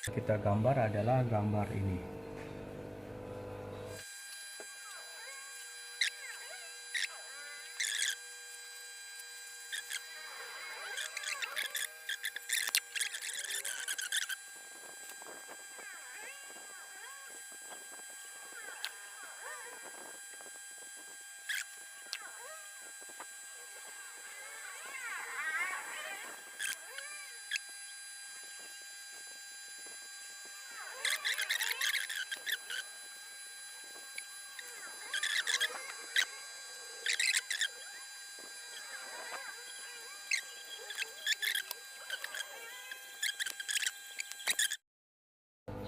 Kita gambar adalah gambar ini.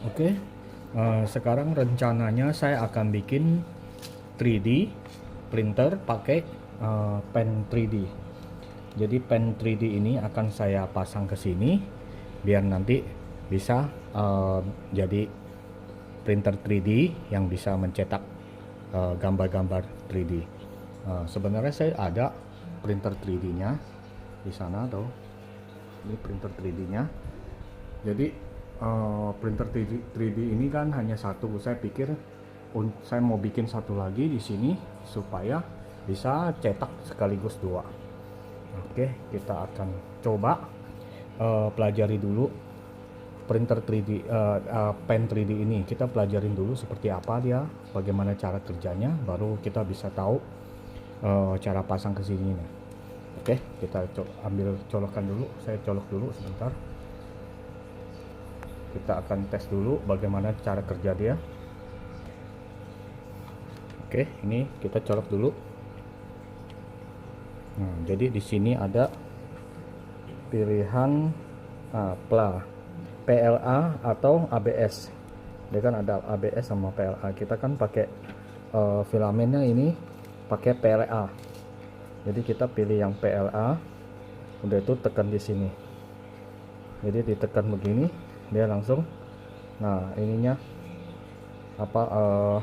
Oke, sekarang rencananya saya akan bikin 3D printer pakai pen 3D. Jadi pen 3D ini akan saya pasang ke sini biar nanti bisa jadi printer 3D yang bisa mencetak gambar-gambar 3D. Sebenarnya saya ada printer 3D-nya di sana tuh. Ini printer 3D-nya. Jadi printer 3D ini kan hanya satu. Saya pikir saya mau bikin satu lagi di sini supaya bisa cetak sekaligus dua. Oke, kita akan coba pelajari dulu printer 3D, pen 3D ini. Kita pelajarin dulu seperti apa dia, bagaimana cara kerjanya, baru kita bisa tahu cara pasang ke sini. Oke, kita ambil colokan dulu. Saya colok dulu sebentar. Kita akan tes dulu bagaimana cara kerja dia. Oke, ini kita colok dulu. Nah, jadi di sini ada pilihan PLA atau ABS. Dia kan ada ABS sama PLA. Kita kan pakai filamennya ini pakai PLA. Jadi kita pilih yang PLA. Udah itu tekan di sini. Jadi ditekan begini, dia langsung. Nah, ininya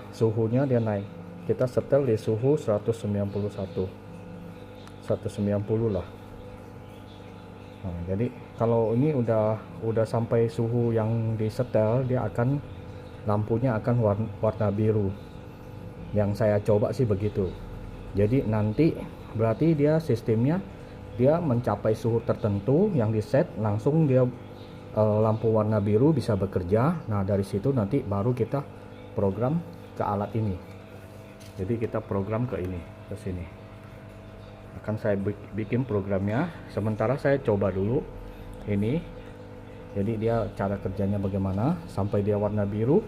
suhunya dia naik. Kita setel di suhu 190 lah. Nah, jadi kalau ini udah sampai suhu yang disetel, dia akan lampunya akan warna biru. Yang saya coba sih begitu. Jadi nanti berarti dia sistemnya dia mencapai suhu tertentu yang diset, langsung dia lampu warna biru bisa bekerja. Nah, dari situ nanti baru kita program ke alat ini. Jadi kita program ke ini, ke sini. Akan saya bikin programnya. Sementara saya coba dulu ini. Jadi dia cara kerjanya bagaimana sampai dia warna biru.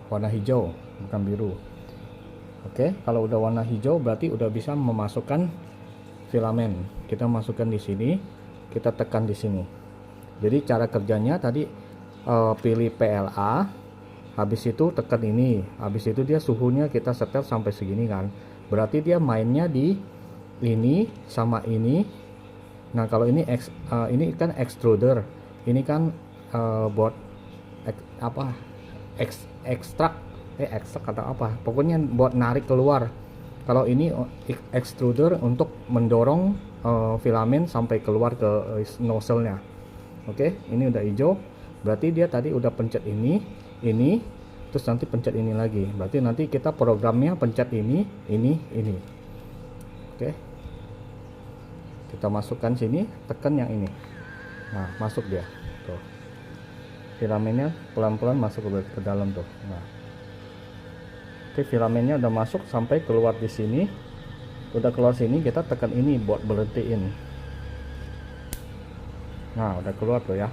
Warna hijau, bukan biru. Oke, kalau udah warna hijau berarti udah bisa memasukkan filamen. Kita masukkan di sini, kita tekan di sini. Jadi cara kerjanya tadi pilih PLA, habis itu tekan ini, habis itu dia suhunya kita setel sampai segini kan. Berarti dia mainnya di ini sama ini. Nah, kalau ini ini kan extruder, ini kan buat ekstrak atau apa, pokoknya buat narik keluar. Kalau ini extruder untuk mendorong filamen sampai keluar ke nozzle-nya. Oke, ini udah hijau, berarti dia tadi udah pencet ini, terus nanti pencet ini lagi. Berarti nanti kita programnya pencet ini. Oke, kita masukkan sini, tekan yang ini. Nah, masuk dia tuh, filamennya pelan-pelan masuk ke dalam tuh. Nah, oke, filamennya udah masuk sampai keluar di sini. Udah keluar sini, kita tekan ini buat berhentiin. Nah, udah keluar tuh ya,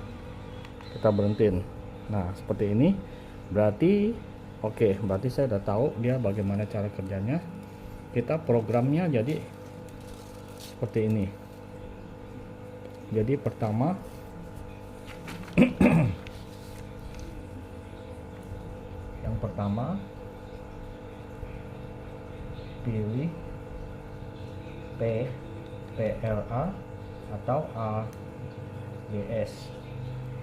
kita berhentiin. Nah, seperti ini. Berarti oke, berarti saya udah tahu dia bagaimana cara kerjanya. Kita programnya jadi seperti ini. Jadi pertama yang pertama pilih PLA atau ABS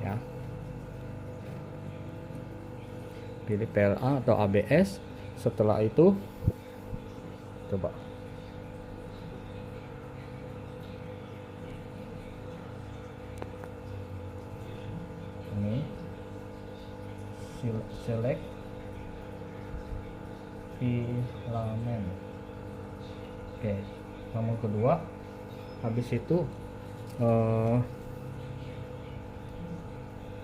ya. Pilih PLA atau ABS. Setelah itu coba select filament. Oke, nomor kedua, habis itu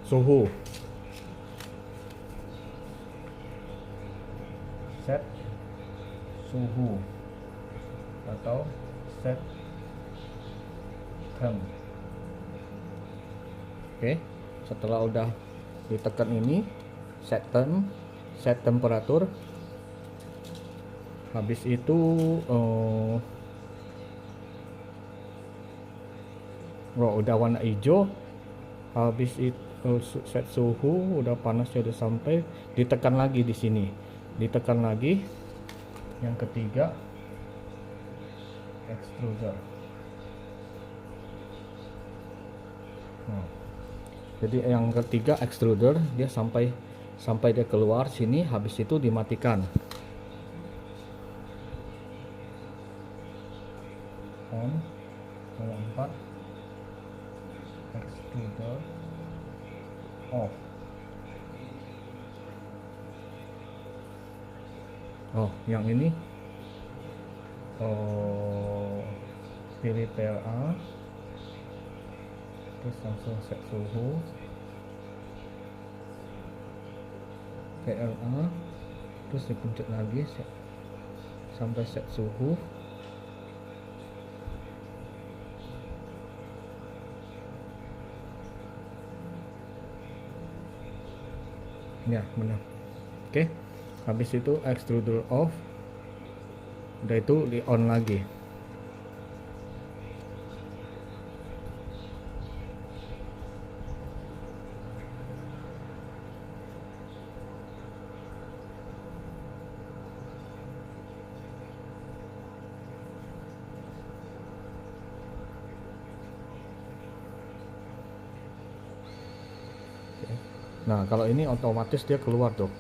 suhu, set suhu atau set temp. Oke, setelah udah ditekan ini set temp, set temperatur. Habis itu udah warna hijau. Habis itu set suhu, udah panasnya udah sampai, ditekan lagi di sini, ditekan lagi. Yang ketiga, extruder. Jadi yang ketiga extruder, dia sampai dia keluar sini, habis itu dimatikan. On. Yang keempat, extruder off. Yang ini pilih PLA, terus langsung set suhu, PLA, terus dipencet lagi sampai set suhu. Ya, benar. Oke, habis itu extruder off, udah itu di on lagi. Nah, kalau ini otomatis dia keluar tuh.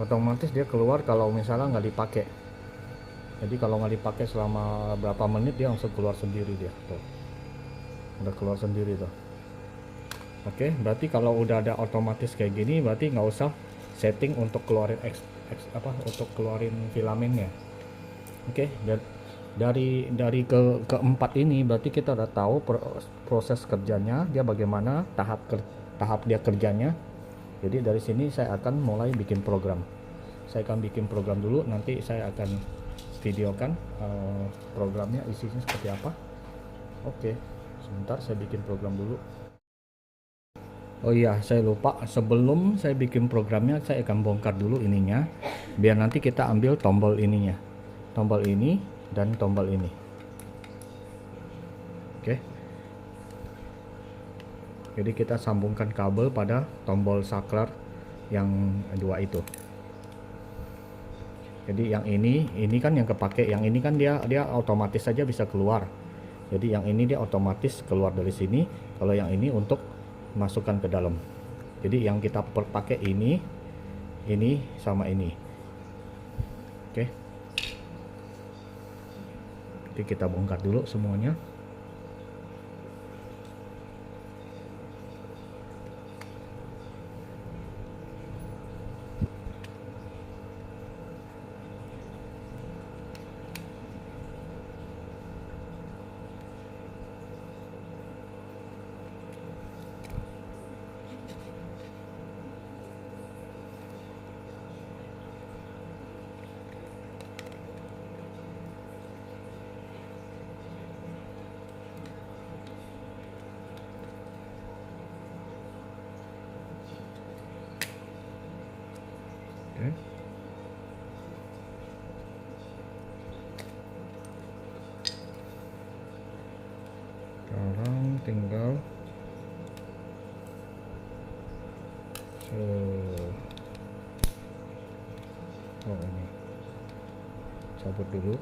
Otomatis dia keluar kalau misalnya nggak dipakai. Jadi kalau nggak dipakai selama berapa menit, dia langsung keluar sendiri dia tuh. Udah keluar sendiri tuh. Oke, berarti kalau udah ada otomatis kayak gini, berarti nggak usah setting untuk keluarin untuk keluarin filamennya. Oke, dari keempat ini berarti kita udah tahu proses kerjanya, dia bagaimana, tahap dia kerjanya. Jadi dari sini saya akan mulai bikin program. Saya akan bikin program dulu, nanti saya akan videokan programnya isinya seperti apa. Oke, sebentar saya bikin program dulu. Oh iya, saya lupa, sebelum saya bikin programnya saya akan bongkar dulu ininya, biar nanti kita ambil tombol ininya, tombol ini dan tombol ini. Oke, jadi kita sambungkan kabel pada tombol saklar yang dua itu. Jadi yang ini kan yang kepake, yang ini kan dia otomatis saja bisa keluar. Jadi yang ini dia otomatis keluar dari sini, kalau yang ini untuk masukkan ke dalam. Jadi yang kita pakai ini sama ini. Oke. Jadi kita bongkar dulu semuanya. Oke. Sekarang tinggal ini cabut dulu.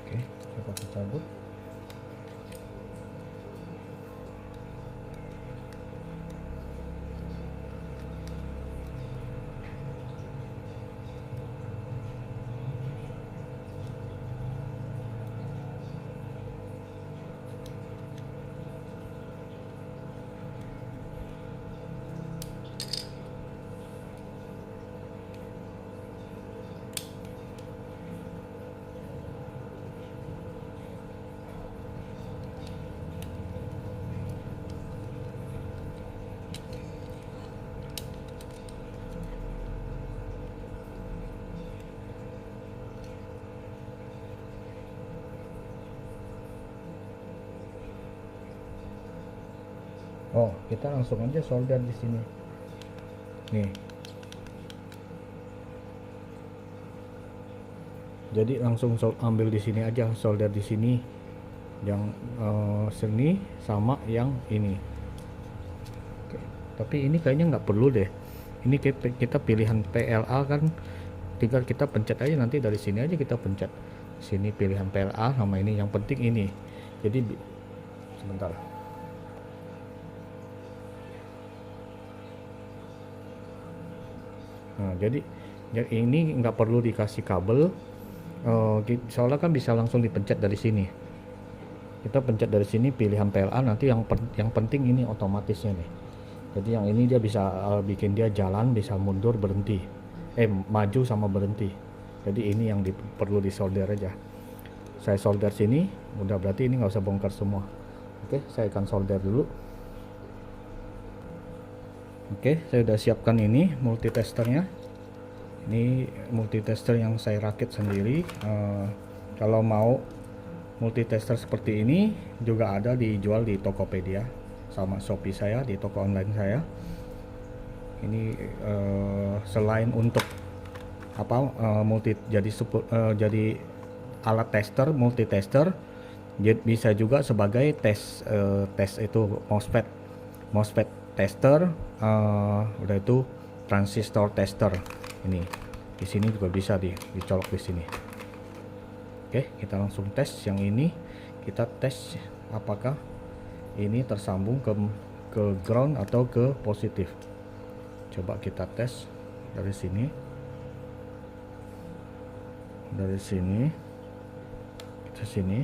Oke, coba kita cabut. Oh, kita langsung aja solder di sini. Nih. Jadi langsung ambil di sini aja, solder di sini. Yang sini sama yang ini. Oke. Tapi ini kayaknya nggak perlu deh. Ini kita pilihan PLA kan, tinggal kita pencet aja, nanti dari sini aja kita pencet. Sini pilihan PLA sama ini, yang penting ini. Jadi sebentar. Nah, jadi ini nggak perlu dikasih kabel. Soalnya kan bisa langsung dipencet dari sini. Kita pencet dari sini pilihan PLA, nanti yang penting ini otomatisnya nih. Jadi yang ini dia bisa bikin dia jalan, bisa mundur, berhenti, maju sama berhenti. Jadi ini yang perlu disolder aja. Saya solder sini, udah, berarti ini nggak usah bongkar semua. Oke, saya akan solder dulu. Oke, saya udah siapkan ini multitesternya. Ini multitester yang saya rakit sendiri. Kalau mau multitester seperti ini juga ada dijual di Tokopedia sama Shopee saya, di toko online saya. Ini selain untuk apa, jadi alat tester, multitester, bisa juga sebagai tes itu MOSFET tester, udah itu transistor tester. Ini di sini juga bisa dicolok di sini. Oke, kita langsung tes yang ini. Kita tes apakah ini tersambung ke ground atau ke positif. Coba kita tes dari sini. Dari sini ke sini.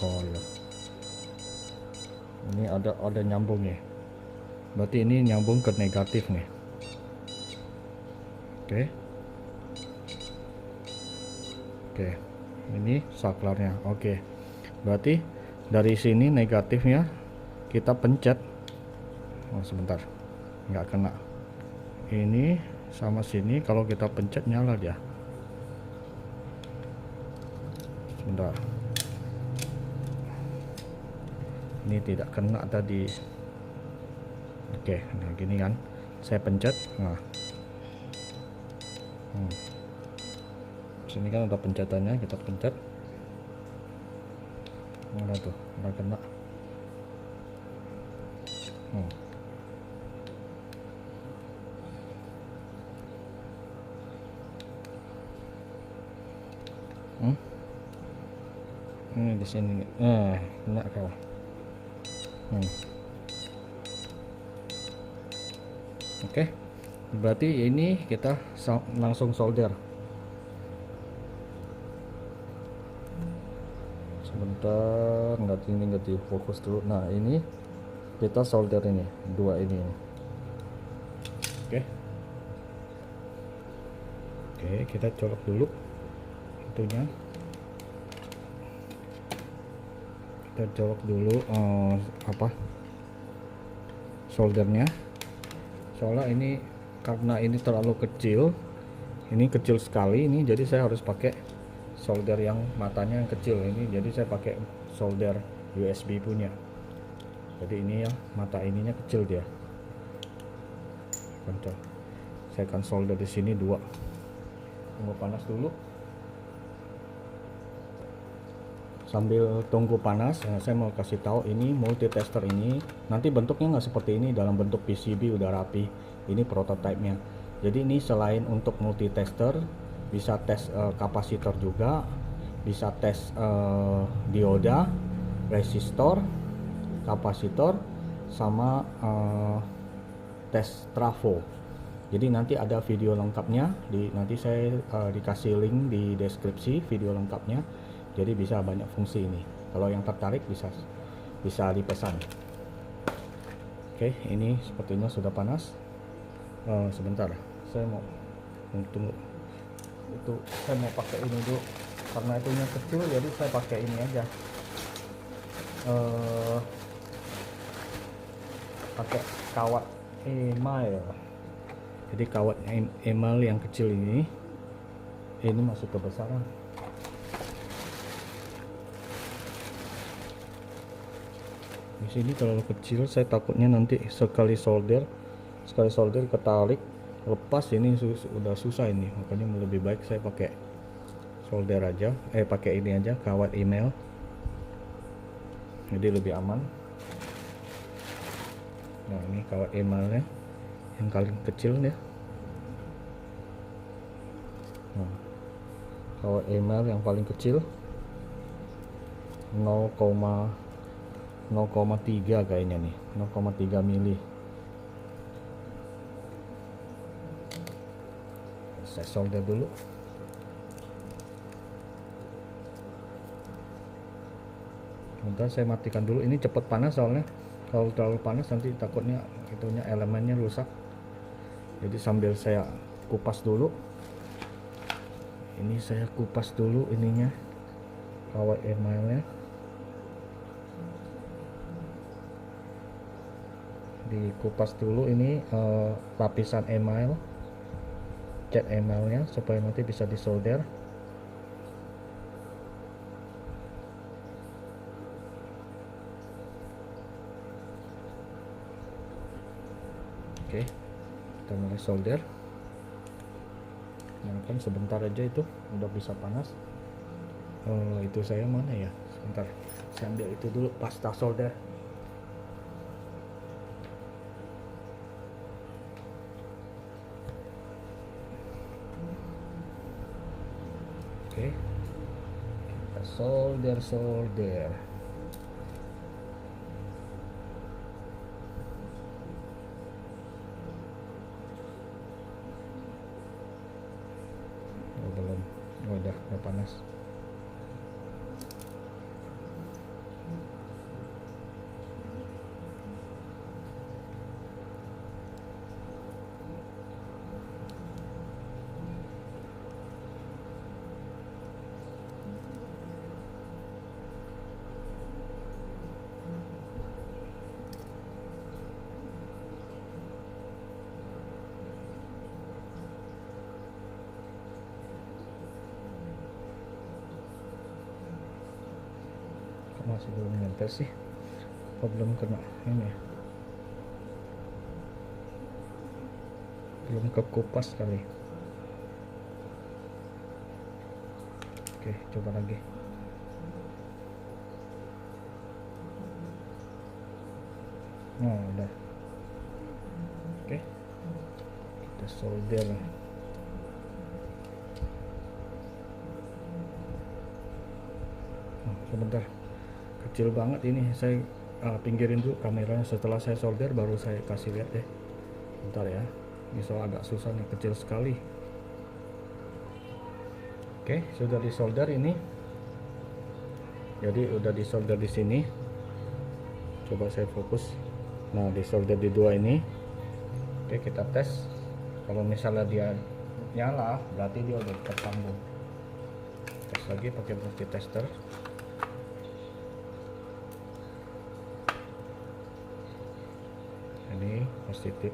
Oh ya. Ini ada nyambung ya. Berarti ini nyambung ke negatif nih. Oke. Oke. Ini saklarnya. Oke. Berarti dari sini negatifnya kita pencet. Oh, sebentar. Nggak kena. Ini sama sini kalau kita pencet nyala dia. Sebentar. Ini tidak kena tadi. Oke, nah gini kan, saya pencet. Nah, sini kan ada pencetannya, kita pencet. Mana tuh, udah kena. Ini di sini. Kena kau. Oke, berarti ini kita langsung solder. Sebentar, nggak difokus dulu. Nah, ini kita solder ini, dua ini. Oke. Oke, kita colok dulu itunya. Kita colok dulu soldernya. Soalnya ini karena ini terlalu kecil, ini kecil sekali ini, jadi saya harus pakai solder yang matanya yang kecil ini. Jadi saya pakai solder USB punya. Jadi ini ya, mata ininya kecil dia. Saya akan solder di sini dua. Tunggu panas dulu. Sambil tunggu panas, saya mau kasih tahu ini multitester ini nanti bentuknya nggak seperti ini dalam bentuk PCB udah rapi. Ini prototipenya. Jadi ini selain untuk multitester, bisa tes kapasitor juga, bisa tes dioda, resistor, kapasitor, sama tes trafo. Jadi nanti ada video lengkapnya, nanti saya dikasih link di deskripsi video lengkapnya. Jadi bisa banyak fungsi ini. Kalau yang tertarik bisa dipesan. Oke, ini sepertinya sudah panas. Sebentar, saya mau tunggu. Itu saya mau pakai ini dulu karena itunya kecil, jadi saya pakai ini aja. Pakai kawat email. Jadi kawat email yang kecil ini masuk kebesaran. Di sini terlalu kecil, saya takutnya nanti sekali solder ketarik lepas, ini udah susah ini, makanya lebih baik saya pakai solder aja, pakai ini aja, kawat email, jadi lebih aman. Nah ini kawat emailnya yang paling kecil ya. Nah, kawat email yang paling kecil 0,3 kayaknya nih, 0,3 mili. Saya solder dulu. Bentar, saya matikan dulu, ini cepet panas soalnya. Kalau terlalu panas nanti takutnya itunya, elemennya rusak. Jadi sambil saya kupas dulu, ini saya kupas dulu ininya, kawat emailnya. Dikupas dulu ini lapisan email, cat emailnya, supaya nanti bisa disolder. Oke, kita mulai solder. Nyalakan sebentar aja, itu udah bisa panas. Itu saya mana ya, sebentar, saya ambil itu dulu, pasta solder. Oke, kita solder. Belum, udah panas. Masih belum nempel sih, apa belum kena ini ya, belum kekupas kali. Oke, coba lagi. Nah udah. Oke, kita solder. Sebentar, kecil banget ini, saya pinggirin dulu kameranya. Setelah saya solder baru saya kasih lihat deh. Bentar ya, ini soal agak susah nih, kecil sekali. Oke, sudah disolder ini. Jadi udah disolder di sini. Coba saya fokus. Nah, disolder di dua ini. Oke, kita tes. Kalau misalnya dia nyala, berarti dia udah tersambung. Tes lagi pakai multitester. Ini positif,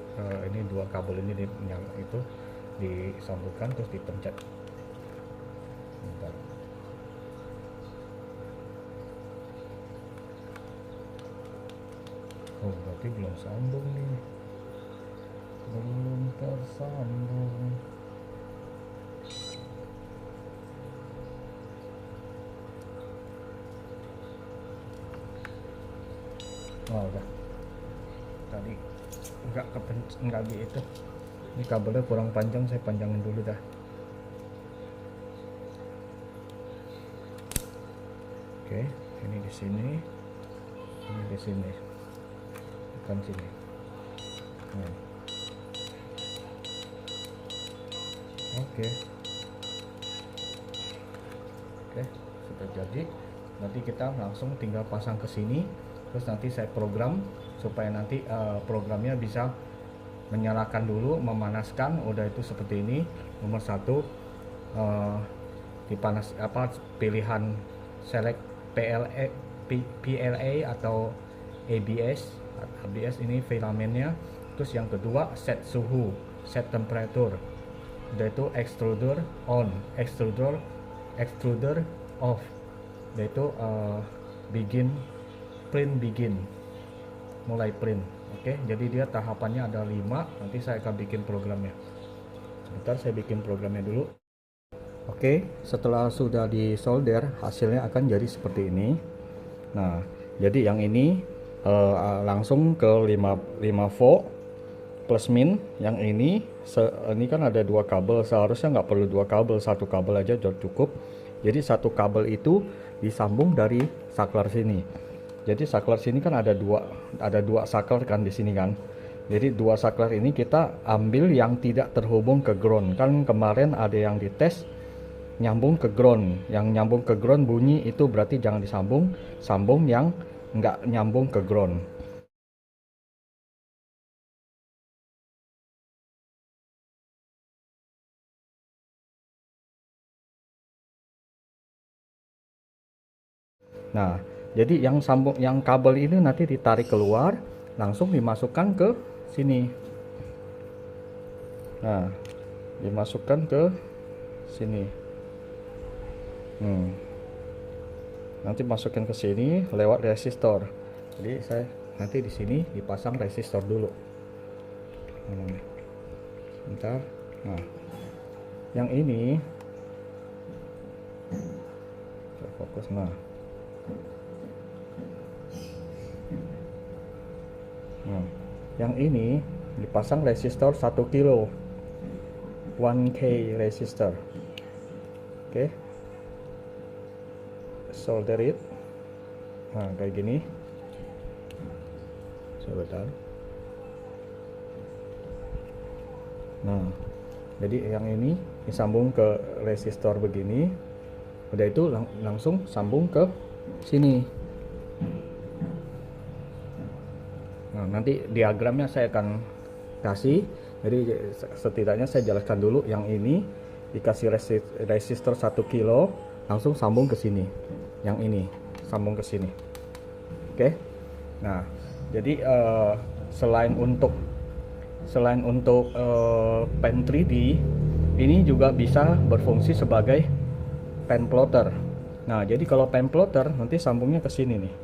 ini dua kabel ini itu disambungkan terus dipencet. Bentar. Oh, berarti belum sambung nih, belum tersambung. Oh udah, tadi nggak gitu, ini kabelnya kurang panjang, saya panjangin dulu dah. Oke, ini di sini, ini di sini, bukan sini. Nah. Oke, sudah jadi. Nanti kita langsung tinggal pasang ke sini, terus nanti saya program supaya nanti programnya bisa menyalakan dulu, memanaskan. Udah itu seperti ini. Nomor 1 dipanas pilihan select PLA atau ABS. ABS ini filamennya. Terus yang kedua set suhu, set temperature. Udah itu extruder on, extruder off. Udah itu print begin. mulai print. Oke, jadi dia tahapannya ada 5. Nanti saya akan bikin programnya. Sebentar, saya bikin programnya dulu. Oke, setelah sudah disolder, hasilnya akan jadi seperti ini. Nah, jadi yang ini langsung ke 5 volt plus min. Yang ini kan ada 2 kabel, seharusnya nggak perlu 2 kabel, 1 kabel aja cukup. Jadi 1 kabel itu disambung dari saklar sini. Jadi saklar sini kan ada dua saklar kan di sini kan. Jadi 2 saklar ini kita ambil yang tidak terhubung ke ground. Kan kemarin ada yang dites nyambung ke ground. Yang nyambung ke ground bunyi, itu berarti jangan disambung. Sambung yang nggak nyambung ke ground. Nah, jadi yang kabel ini nanti ditarik keluar, langsung dimasukkan ke sini. Nah, dimasukkan ke sini. Nanti masukin ke sini lewat resistor. Jadi saya nanti di sini dipasang resistor dulu. Bentar. Nah, yang ini fokus. Nah, yang ini dipasang resistor 1 kilo 1K resistor. Oke, solder it. Nah, kayak gini. Sebentar. Nah, jadi yang ini disambung ke resistor begini. Udah itu langsung sambung ke sini. Nah, nanti diagramnya saya akan kasih. Jadi setidaknya saya jelaskan dulu. Yang ini dikasih resistor 1 kilo, langsung sambung ke sini. Yang ini sambung ke sini. Oke. Nah, jadi selain untuk pen 3D, ini juga bisa berfungsi sebagai pen plotter. Nah, jadi kalau pen plotter nanti sambungnya ke sini nih.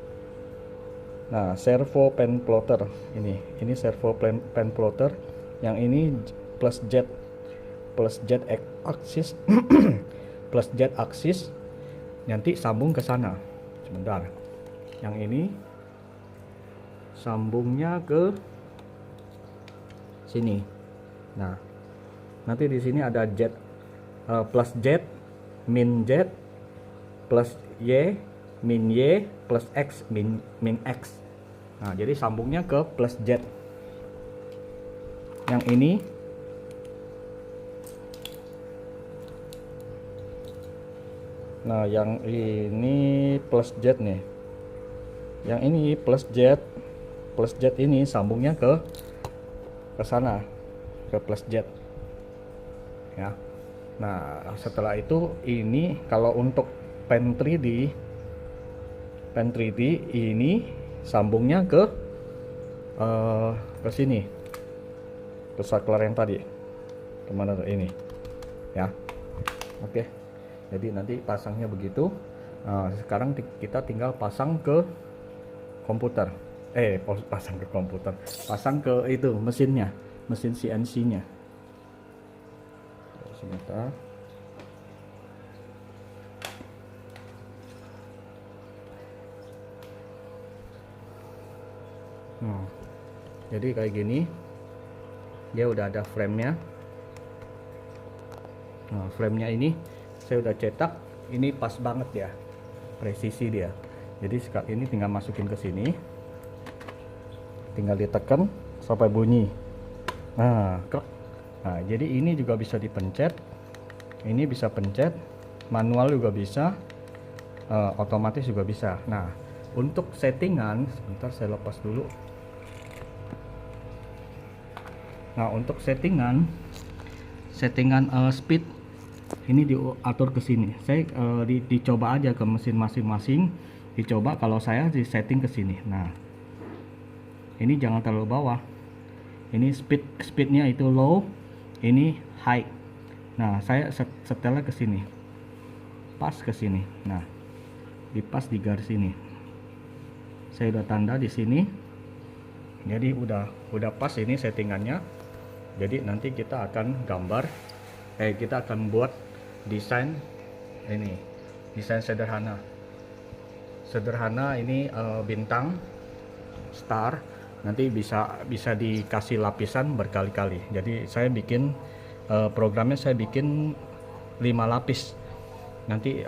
Nah, servo pen plotter ini servo pen plotter. Yang ini plus jet axis plus jet axis nanti sambung ke sana. Sebentar. Yang ini sambungnya ke sini. Nah, nanti di sini ada jet plus jet, min jet, plus y, min y, plus x, min x. Nah, jadi sambungnya ke plus jet. Yang ini nah, yang ini plus jet nih. Yang ini plus jet ini sambungnya ke sana, ke plus jet ya. Nah, setelah itu ini kalau untuk pen 3D ini sambungnya ke sini, ke saklar yang tadi. Kemana ini ya. Oke, jadi nanti pasangnya begitu. Nah, sekarang kita tinggal pasang ke komputer. Pasang ke komputer, pasang ke itu mesinnya, mesin CNC nya. Sebentar. Jadi kayak gini, dia udah ada frame-nya. Nah, frame-nya ini saya udah cetak, ini pas banget ya, presisi dia. Jadi ini tinggal masukin ke sini, tinggal ditekan sampai bunyi. Nah, jadi ini juga bisa dipencet, ini bisa pencet, manual juga bisa, otomatis juga bisa. Nah, untuk settingan, sebentar saya lepas dulu. Nah, untuk settingan speed ini diatur ke sini. Saya dicoba aja ke mesin masing-masing, dicoba. Kalau saya di setting ke sini. Nah, ini jangan terlalu bawah. Ini speednya itu low, ini high. Nah, saya setelnya ke sini, pas ke sini. Nah, dipas di garis ini. Saya udah tanda di sini. Jadi udah pas ini settingannya. Jadi nanti kita akan kita akan buat desain ini, desain sederhana ini, bintang star, nanti bisa dikasih lapisan berkali-kali. Jadi saya bikin programnya, saya bikin 5 lapis. Nanti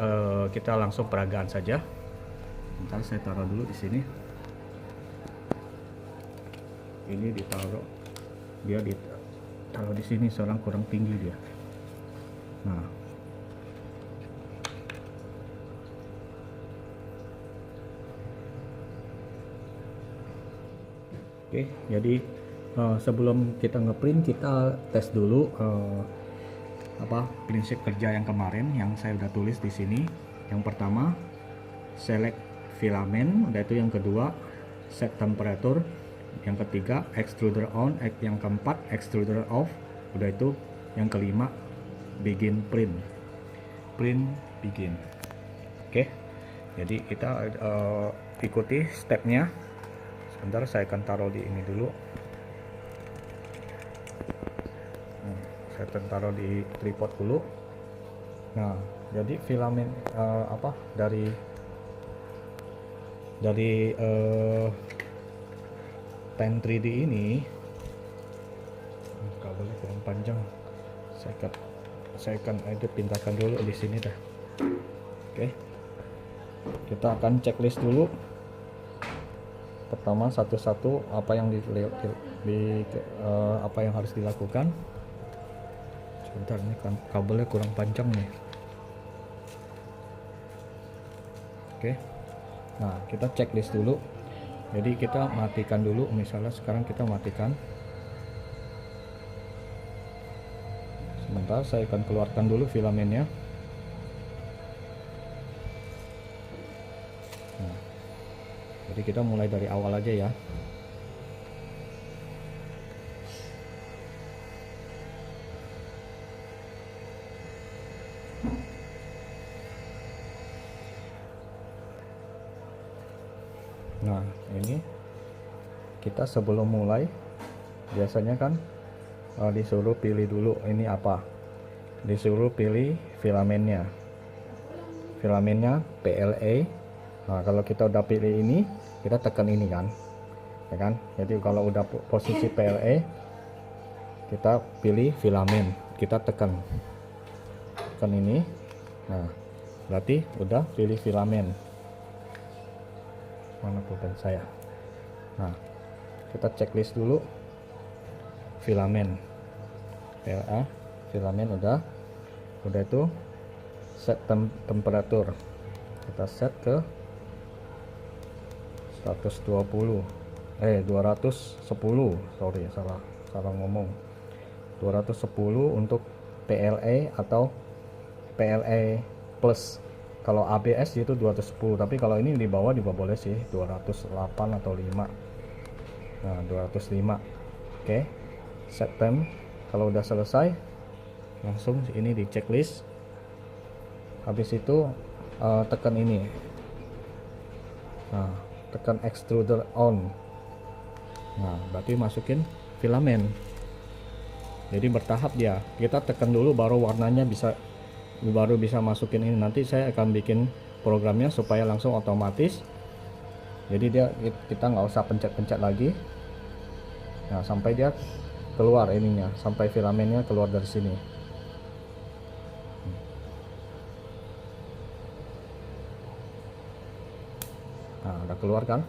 kita langsung peragaan saja. Bentar, saya taruh dulu di sini. Ini ditaruh, dia ditaruh di sini, seorang kurang tinggi dia. Nah, oke, jadi sebelum kita ngeprint, kita tes dulu prinsip kerja yang kemarin yang saya udah tulis di sini. Yang pertama, select filament, udah itu. Yang kedua, set temperature. Yang ketiga, extruder on. Yang keempat, extruder off, udah itu. Yang kelima, begin print begin. Oke, jadi kita ikuti stepnya. Sebentar, saya akan taruh di ini dulu. Saya akan taruh di tripod dulu. Nah, jadi filament dari pen 3D ini, kabelnya kurang panjang. Saya akan pindahkan dulu di sini dah. Oke, kita akan checklist dulu. Pertama, satu-satu apa yang apa yang harus dilakukan. Sebentar, ini kan kabelnya kurang panjang nih. Oke, nah kita checklist dulu. Jadi kita matikan dulu, misalnya sekarang kita matikan. Sebentar, saya akan keluarkan dulu filamennya. Nah, jadi kita mulai dari awal aja ya. Nah, ini kita sebelum mulai biasanya kan disuruh pilih dulu ini apa, disuruh pilih filamennya PLA. Nah, kalau kita udah pilih ini, kita tekan ini kan, ya kan. Jadi kalau udah posisi PLA, kita pilih filamen, kita tekan ini. Nah, berarti udah pilih filamen. Mana pulpen saya? Nah, kita checklist dulu filamen PLA, filamen udah itu. Set temperatur, kita set ke 210, sorry, salah ngomong. 210 untuk PLA atau PLA plus. Kalau ABS itu 210, tapi kalau ini di bawah boleh sih 208 atau 5. Nah, 205. Oke, set temp. Kalau udah selesai, langsung ini di checklist. Habis itu tekan ini. Nah, tekan extruder on. Nah, berarti masukin filamen. Jadi bertahap dia. Kita tekan dulu baru warnanya baru bisa masukin ini. Nanti saya akan bikin programnya supaya langsung otomatis. Jadi kita nggak usah pencet-pencet lagi. Nah, sampai dia keluar ininya, sampai filamennya keluar dari sini. Nah, udah keluar kan?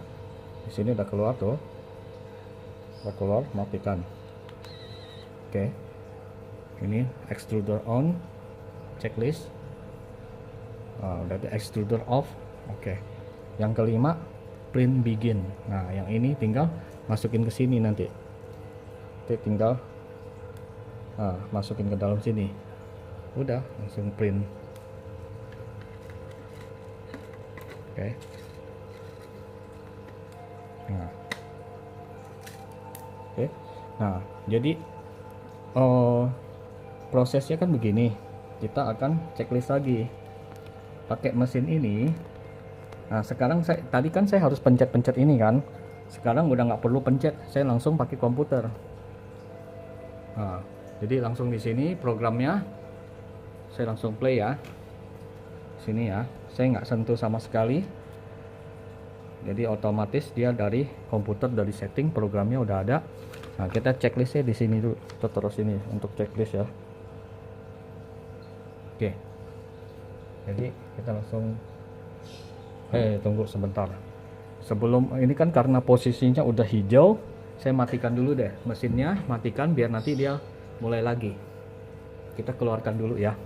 Di sini udah keluar tuh. Udah keluar, matikan. Oke. Ini extruder on. Checklist. Udah ada extruder off. Oke. Yang kelima, print begin. Nah, yang ini tinggal masukin ke sini nanti. Tinggal masukin ke dalam sini. Udah, langsung print. Oke. Nah. Oke. Nah, jadi prosesnya kan begini. Kita akan checklist lagi pakai mesin ini. Nah, sekarang tadi kan saya harus pencet-pencet ini kan. Sekarang udah nggak perlu pencet, saya langsung pakai komputer. Nah, jadi langsung di sini programnya saya langsung play ya. Sini ya, saya nggak sentuh sama sekali. Jadi otomatis dia dari komputer, dari setting programnya udah ada. Nah, kita checklistnya di sini dulu, terus ini untuk checklist ya. Oke. Jadi kita langsung tunggu sebentar. Sebelum ini kan karena posisinya udah hijau, saya matikan dulu deh mesinnya, matikan biar nanti dia mulai lagi. Kita keluarkan dulu ya.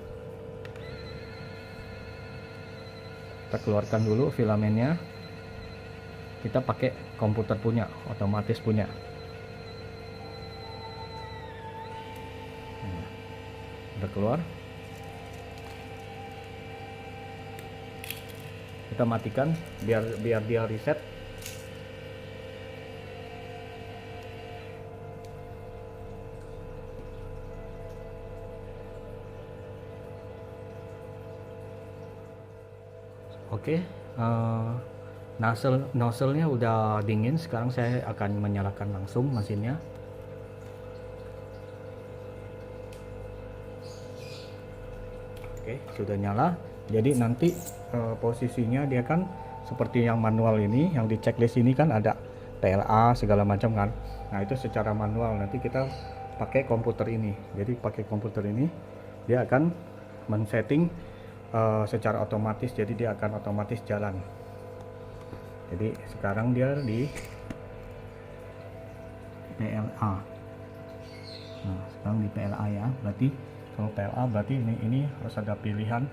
Kita keluarkan dulu filamennya. Kita pakai komputer punya, otomatis punya. Udah keluar. Kita matikan biar dia reset. Oke, nozzle-nya udah dingin. Sekarang saya akan menyalakan langsung mesinnya. Oke, sudah nyala. Jadi nanti posisinya dia kan seperti yang manual ini, yang di checklist ini kan ada PLA segala macam kan. Nah, itu secara manual. Nanti kita pakai komputer ini. Jadi pakai komputer ini dia akan men-setting secara otomatis, jadi dia akan otomatis jalan. Jadi sekarang dia di PLA. Nah, sekarang di PLA ya. Berarti kalau PLA berarti ini harus ada pilihan,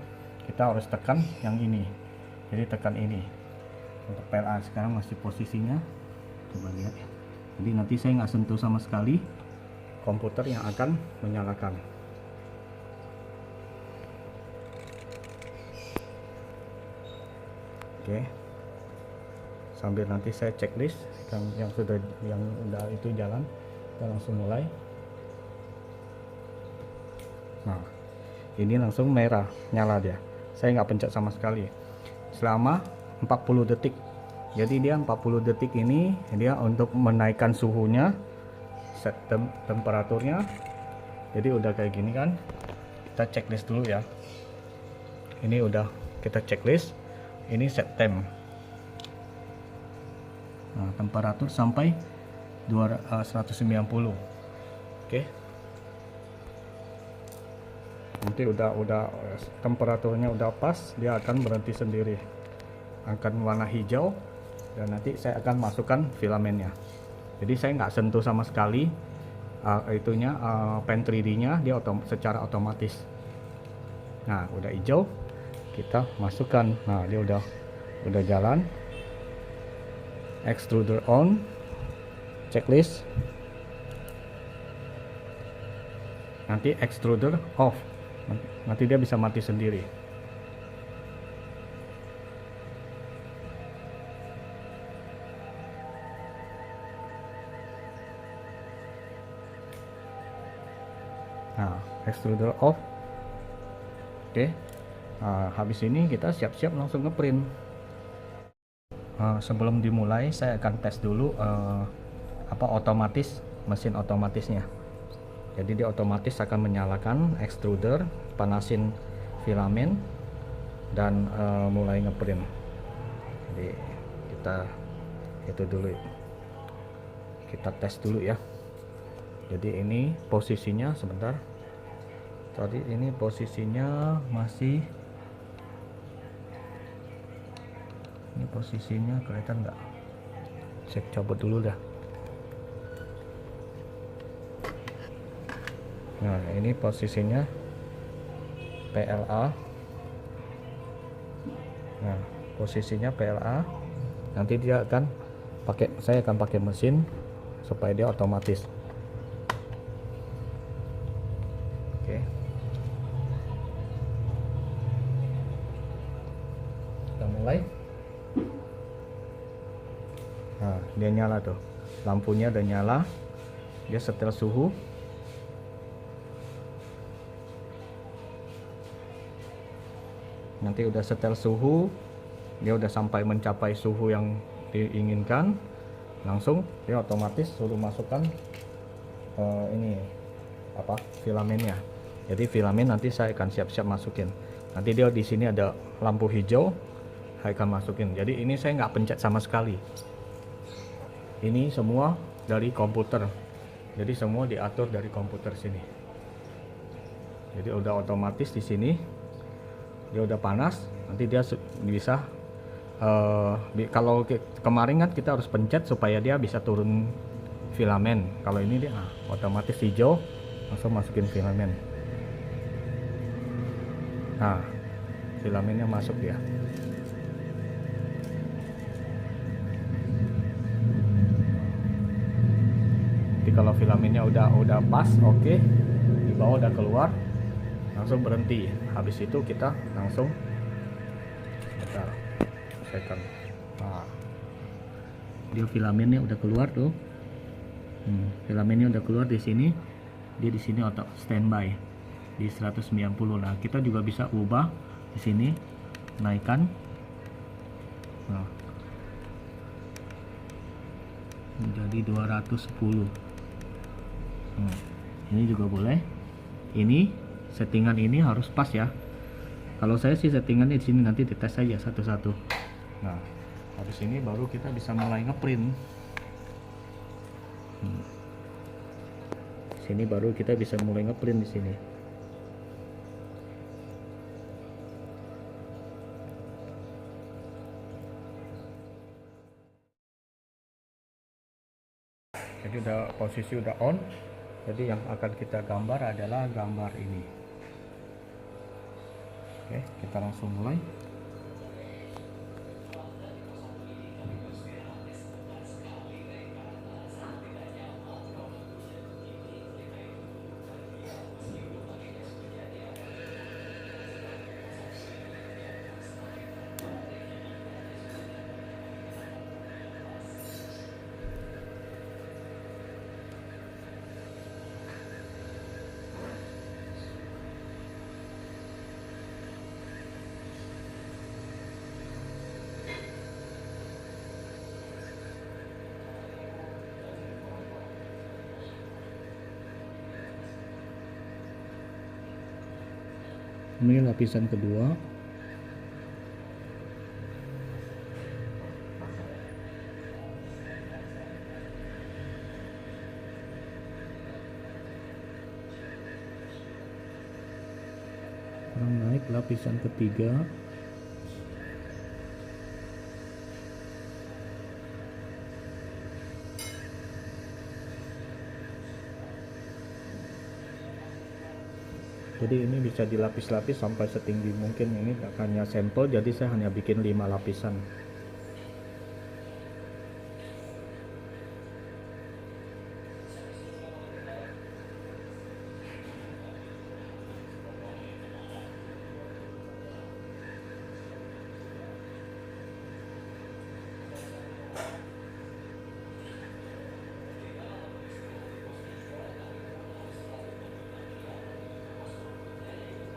kita harus tekan yang ini. Jadi tekan ini. Untuk PLA sekarang masih posisinya, coba lihat ya. Jadi nanti saya nggak sentuh sama sekali, komputer yang akan menyalakan. Oke, sambil nanti saya checklist yang udah itu jalan, kita langsung mulai. Nah, ini langsung merah nyala dia. Saya nggak pencet sama sekali selama 40 detik. Jadi dia 40 detik ini dia untuk menaikkan suhunya, set temperaturnya. Jadi udah kayak gini kan. Kita checklist dulu ya. Ini udah kita checklist. Ini set temp. Nah, temperatur sampai 190. Oke. Nanti udah temperaturnya udah pas, dia akan berhenti sendiri. Akan warna hijau dan nanti saya akan masukkan filamennya. Jadi saya nggak sentuh sama sekali pen 3D-nya, dia secara otomatis. Nah, udah hijau, kita masukkan. Nah, dia udah jalan. Extruder on, checklist. Nanti extruder off, nanti dia bisa mati sendiri. Nah, extruder off. Oke. Nah, habis ini kita siap-siap langsung ngeprint. Sebelum dimulai saya akan tes dulu otomatis, mesin otomatisnya. Jadi dia otomatis akan menyalakan extruder, panasin filamen dan mulai ngeprint. Jadi kita itu dulu, kita tes dulu ya. Jadi ini posisinya sebentar. Tadi ini posisinya masih, ini posisinya kelihatan nggak? Saya cabut dulu dah. Nah, ini posisinya PLA. Nah, posisinya PLA. Nanti dia akan saya akan pakai mesin supaya dia otomatis. Oke. Kita mulai. Nah, dia nyala tuh. Lampunya udah nyala. Dia setel suhu. Nanti udah setel suhu, dia udah sampai mencapai suhu yang diinginkan. langsung dia otomatis suruh masukkan ini apa filamennya. Jadi filamen nanti saya akan siap-siap masukin. Nanti dia di sini ada lampu hijau, saya akan masukin. Jadi ini saya nggak pencet sama sekali. Ini semua dari komputer. Jadi semua diatur dari komputer sini. Jadi udah otomatis di sini. Dia udah panas. Nanti dia bisa. Kalau kemarin kan kita harus pencet supaya dia bisa turun filamen. Kalau ini dia otomatis hijau, langsung masukin filamen. Nah, filamennya masuk dia. Jadi kalau filamennya udah pas, oke, di bawah udah keluar, langsung berhenti. Habis itu kita langsung bentar, second. Nah, dia filamennya udah keluar tuh. Filamennya udah keluar di sini. Dia di sini auto standby di 190. Nah, kita juga bisa ubah di sini, naikkan. Nah, menjadi 210. Ini juga boleh. Ini settingan ini harus pas ya. Kalau saya sih settingannya di sini, nanti dites saja satu-satu. Nah, habis ini baru kita bisa mulai ngeprint. Sini baru kita bisa mulai ngeprint di sini. Jadi udah posisi udah on. Jadi yang akan kita gambar adalah gambar ini. Oke, kita langsung mulai. Ini lapisan kedua. Sekarang naik lapisan ketiga. Jadi ini bisa dilapis-lapis sampai setinggi mungkin. Ini hanya sampel, jadi saya hanya bikin 5 lapisan.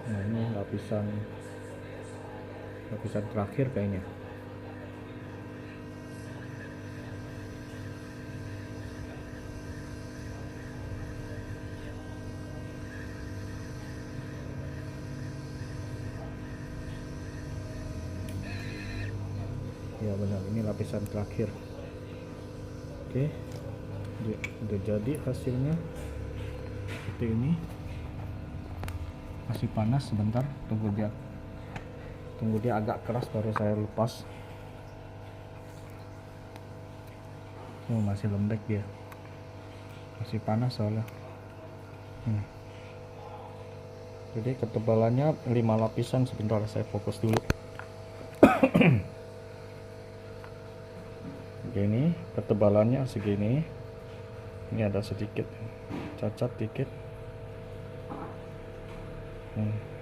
Nah, ini lapisan terakhir kayaknya. Ya benar, ini lapisan terakhir. Oke, udah jadi hasilnya seperti ini. Masih panas, sebentar, tunggu dia agak keras baru saya lepas. Masih lembek dia, masih panas soalnya. Jadi ketebalannya 5 lapisan. Sebentar, saya fokus dulu. Gini, ketebalannya segini. Ini ada sedikit cacat dikit.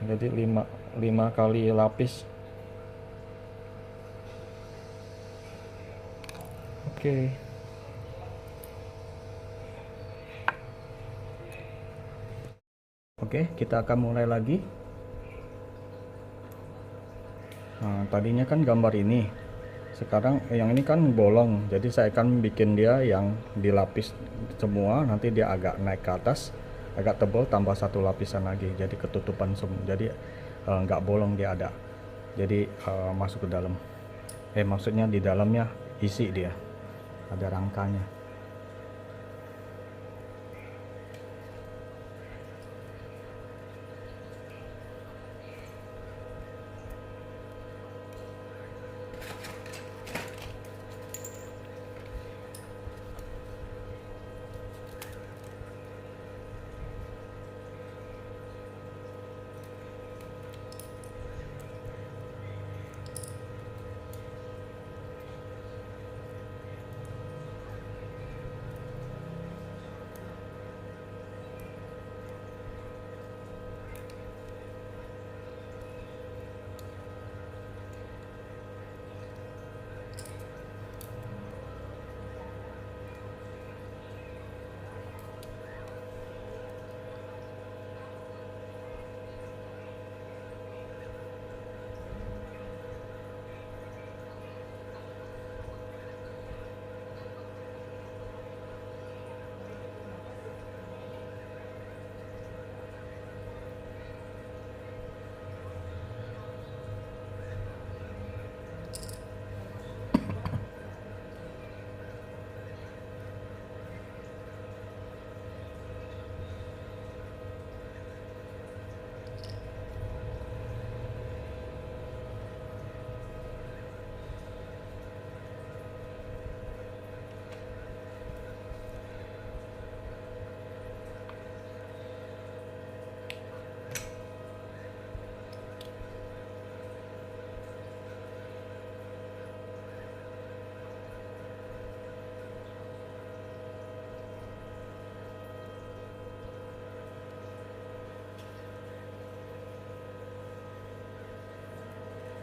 Jadi 5 kali lapis. Oke. Oke, kita akan mulai lagi. Nah, tadinya kan gambar ini Sekarang yang ini kan bolong, jadi saya akan bikin dia yang dilapis semua, nanti dia agak naik ke atas, agak tebal, tambah satu lapisan lagi, jadi ketutupan semua, jadi nggak bolong dia ada, jadi masuk ke dalam. Maksudnya di dalamnya isi dia, ada rangkanya.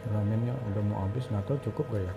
Ramennya udah mau habis, nggak tahu cukup gak ya.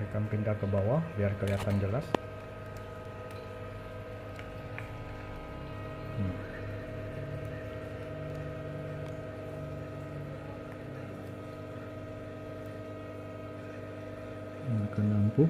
Saya akan pindah ke bawah biar kelihatan jelas. Nyalakan lampu.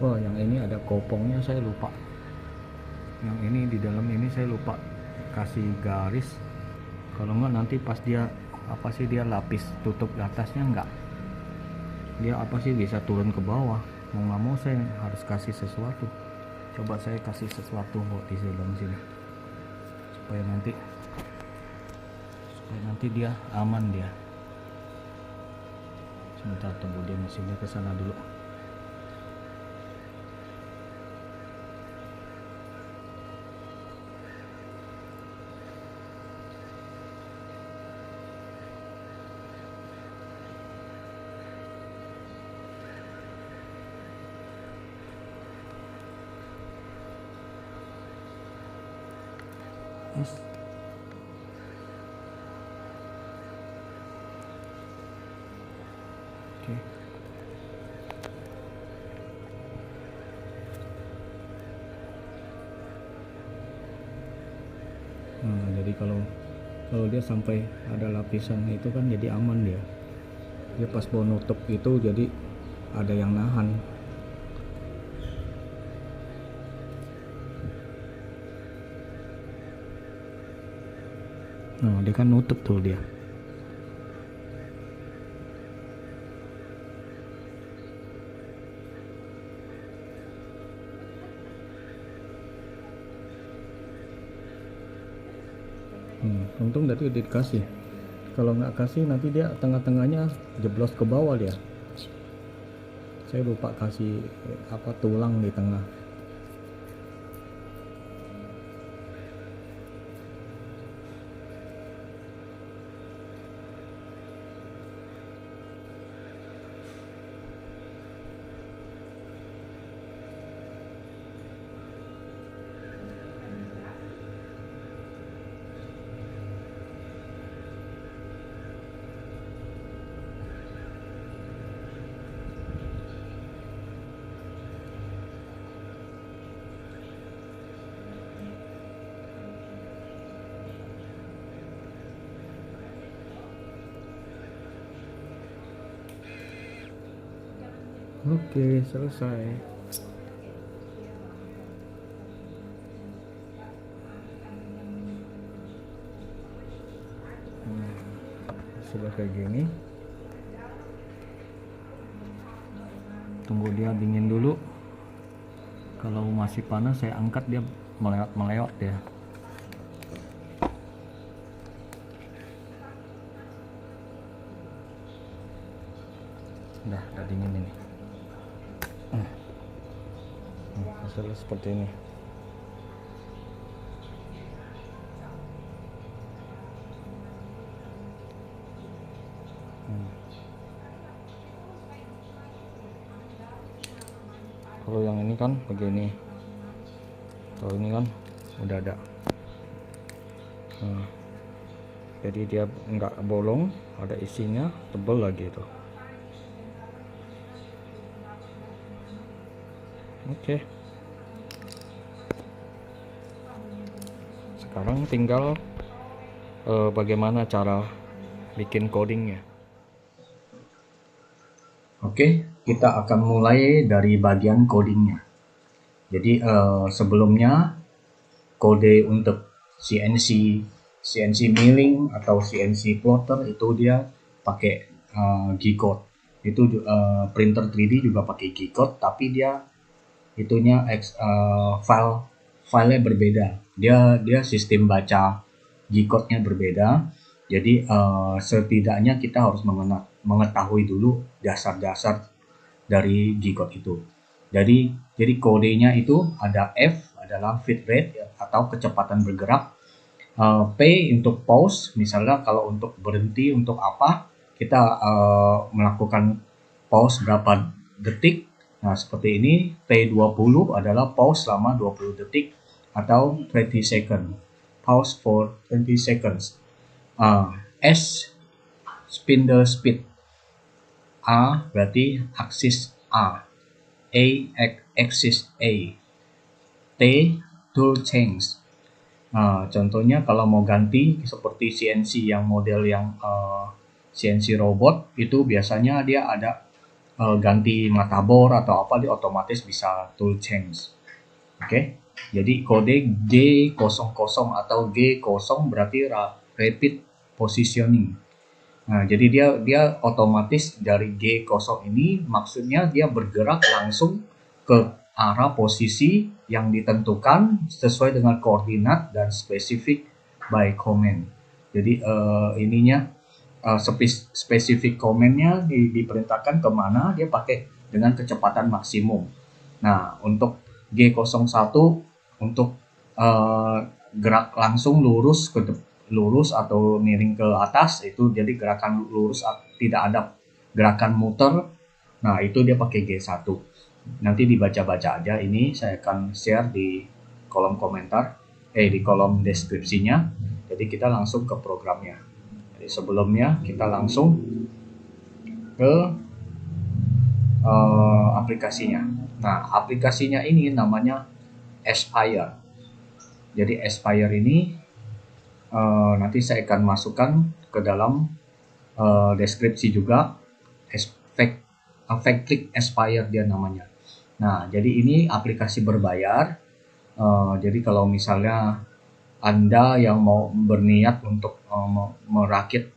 Wah, yang ini ada kopongnya, saya lupa. Yang ini di dalam ini saya lupa kasih garis. Kalau enggak nanti pas dia apa sih dia lapis tutup di atasnya enggak. Dia apa sih bisa turun ke bawah. mau nggak mau saya harus kasih sesuatu. Coba saya kasih sesuatu kok di dalam sini supaya nanti dia aman dia. Sebentar, tunggu dia mesinnya ke sana dulu. Yes. Oke. Nah, jadi kalau dia sampai ada lapisan itu kan jadi aman dia. Dia pas mau nutup itu jadi ada yang nahan. Nah, dia kan nutup tuh dia. Untung tadi udah dikasih. Kalau nggak kasih nanti dia tengah-tengahnya jeblos ke bawah dia. Saya lupa kasih tulang di tengah. Oke, selesai. Sudah kayak gini. Tunggu dia dingin dulu. Kalau masih panas saya angkat, dia melewat ya. Udah dingin ini. Hasilnya seperti ini. Kalau yang ini kan begini, kalau ini kan udah ada. Jadi dia nggak bolong, ada isinya, tebal lagi itu. Oke. Sekarang tinggal bagaimana cara bikin codingnya. Oke, kita akan mulai dari bagian codingnya. Jadi sebelumnya kode untuk CNC milling atau CNC plotter itu dia pakai G-code. Itu printer 3D juga pakai G-code, tapi dia itunya filenya berbeda. Dia sistem baca G-code-nya berbeda. Jadi setidaknya kita harus mengetahui dulu dasar-dasar dari G-code itu. Jadi kodenya itu ada F adalah feed rate atau kecepatan bergerak, P untuk pause, misalnya kalau untuk berhenti untuk apa kita melakukan pause berapa detik. Nah, seperti ini. T20 adalah pause selama 20 detik atau 20 second, pause for 20 seconds. S spindle speed, A berarti axis A axis A, T tool change. Contohnya kalau mau ganti seperti CNC yang model yang CNC robot itu biasanya dia ada ganti mata bor atau apa, dia otomatis bisa tool change. Oke. Jadi kode G00 atau G0 berarti rapid positioning. Nah, jadi dia otomatis dari G0 ini maksudnya dia bergerak langsung ke arah posisi yang ditentukan sesuai dengan koordinat dan spesifik by command. Jadi ininya spesifik komennya diperintahkan kemana dia pakai dengan kecepatan maksimum. Nah, untuk G01 untuk gerak langsung lurus atau miring ke atas itu jadi gerakan lurus, tidak ada gerakan muter. Nah, itu dia pakai G1. Nanti dibaca-baca aja, ini saya akan share di kolom komentar, di kolom deskripsinya. Jadi kita langsung ke programnya. Jadi sebelumnya kita langsung ke aplikasinya. Nah, aplikasinya ini namanya Aspire. Jadi Aspire ini nanti saya akan masukkan ke dalam deskripsi juga. Click Aspire dia namanya. Nah, jadi ini aplikasi berbayar. Jadi kalau misalnya Anda yang mau berniat untuk merakit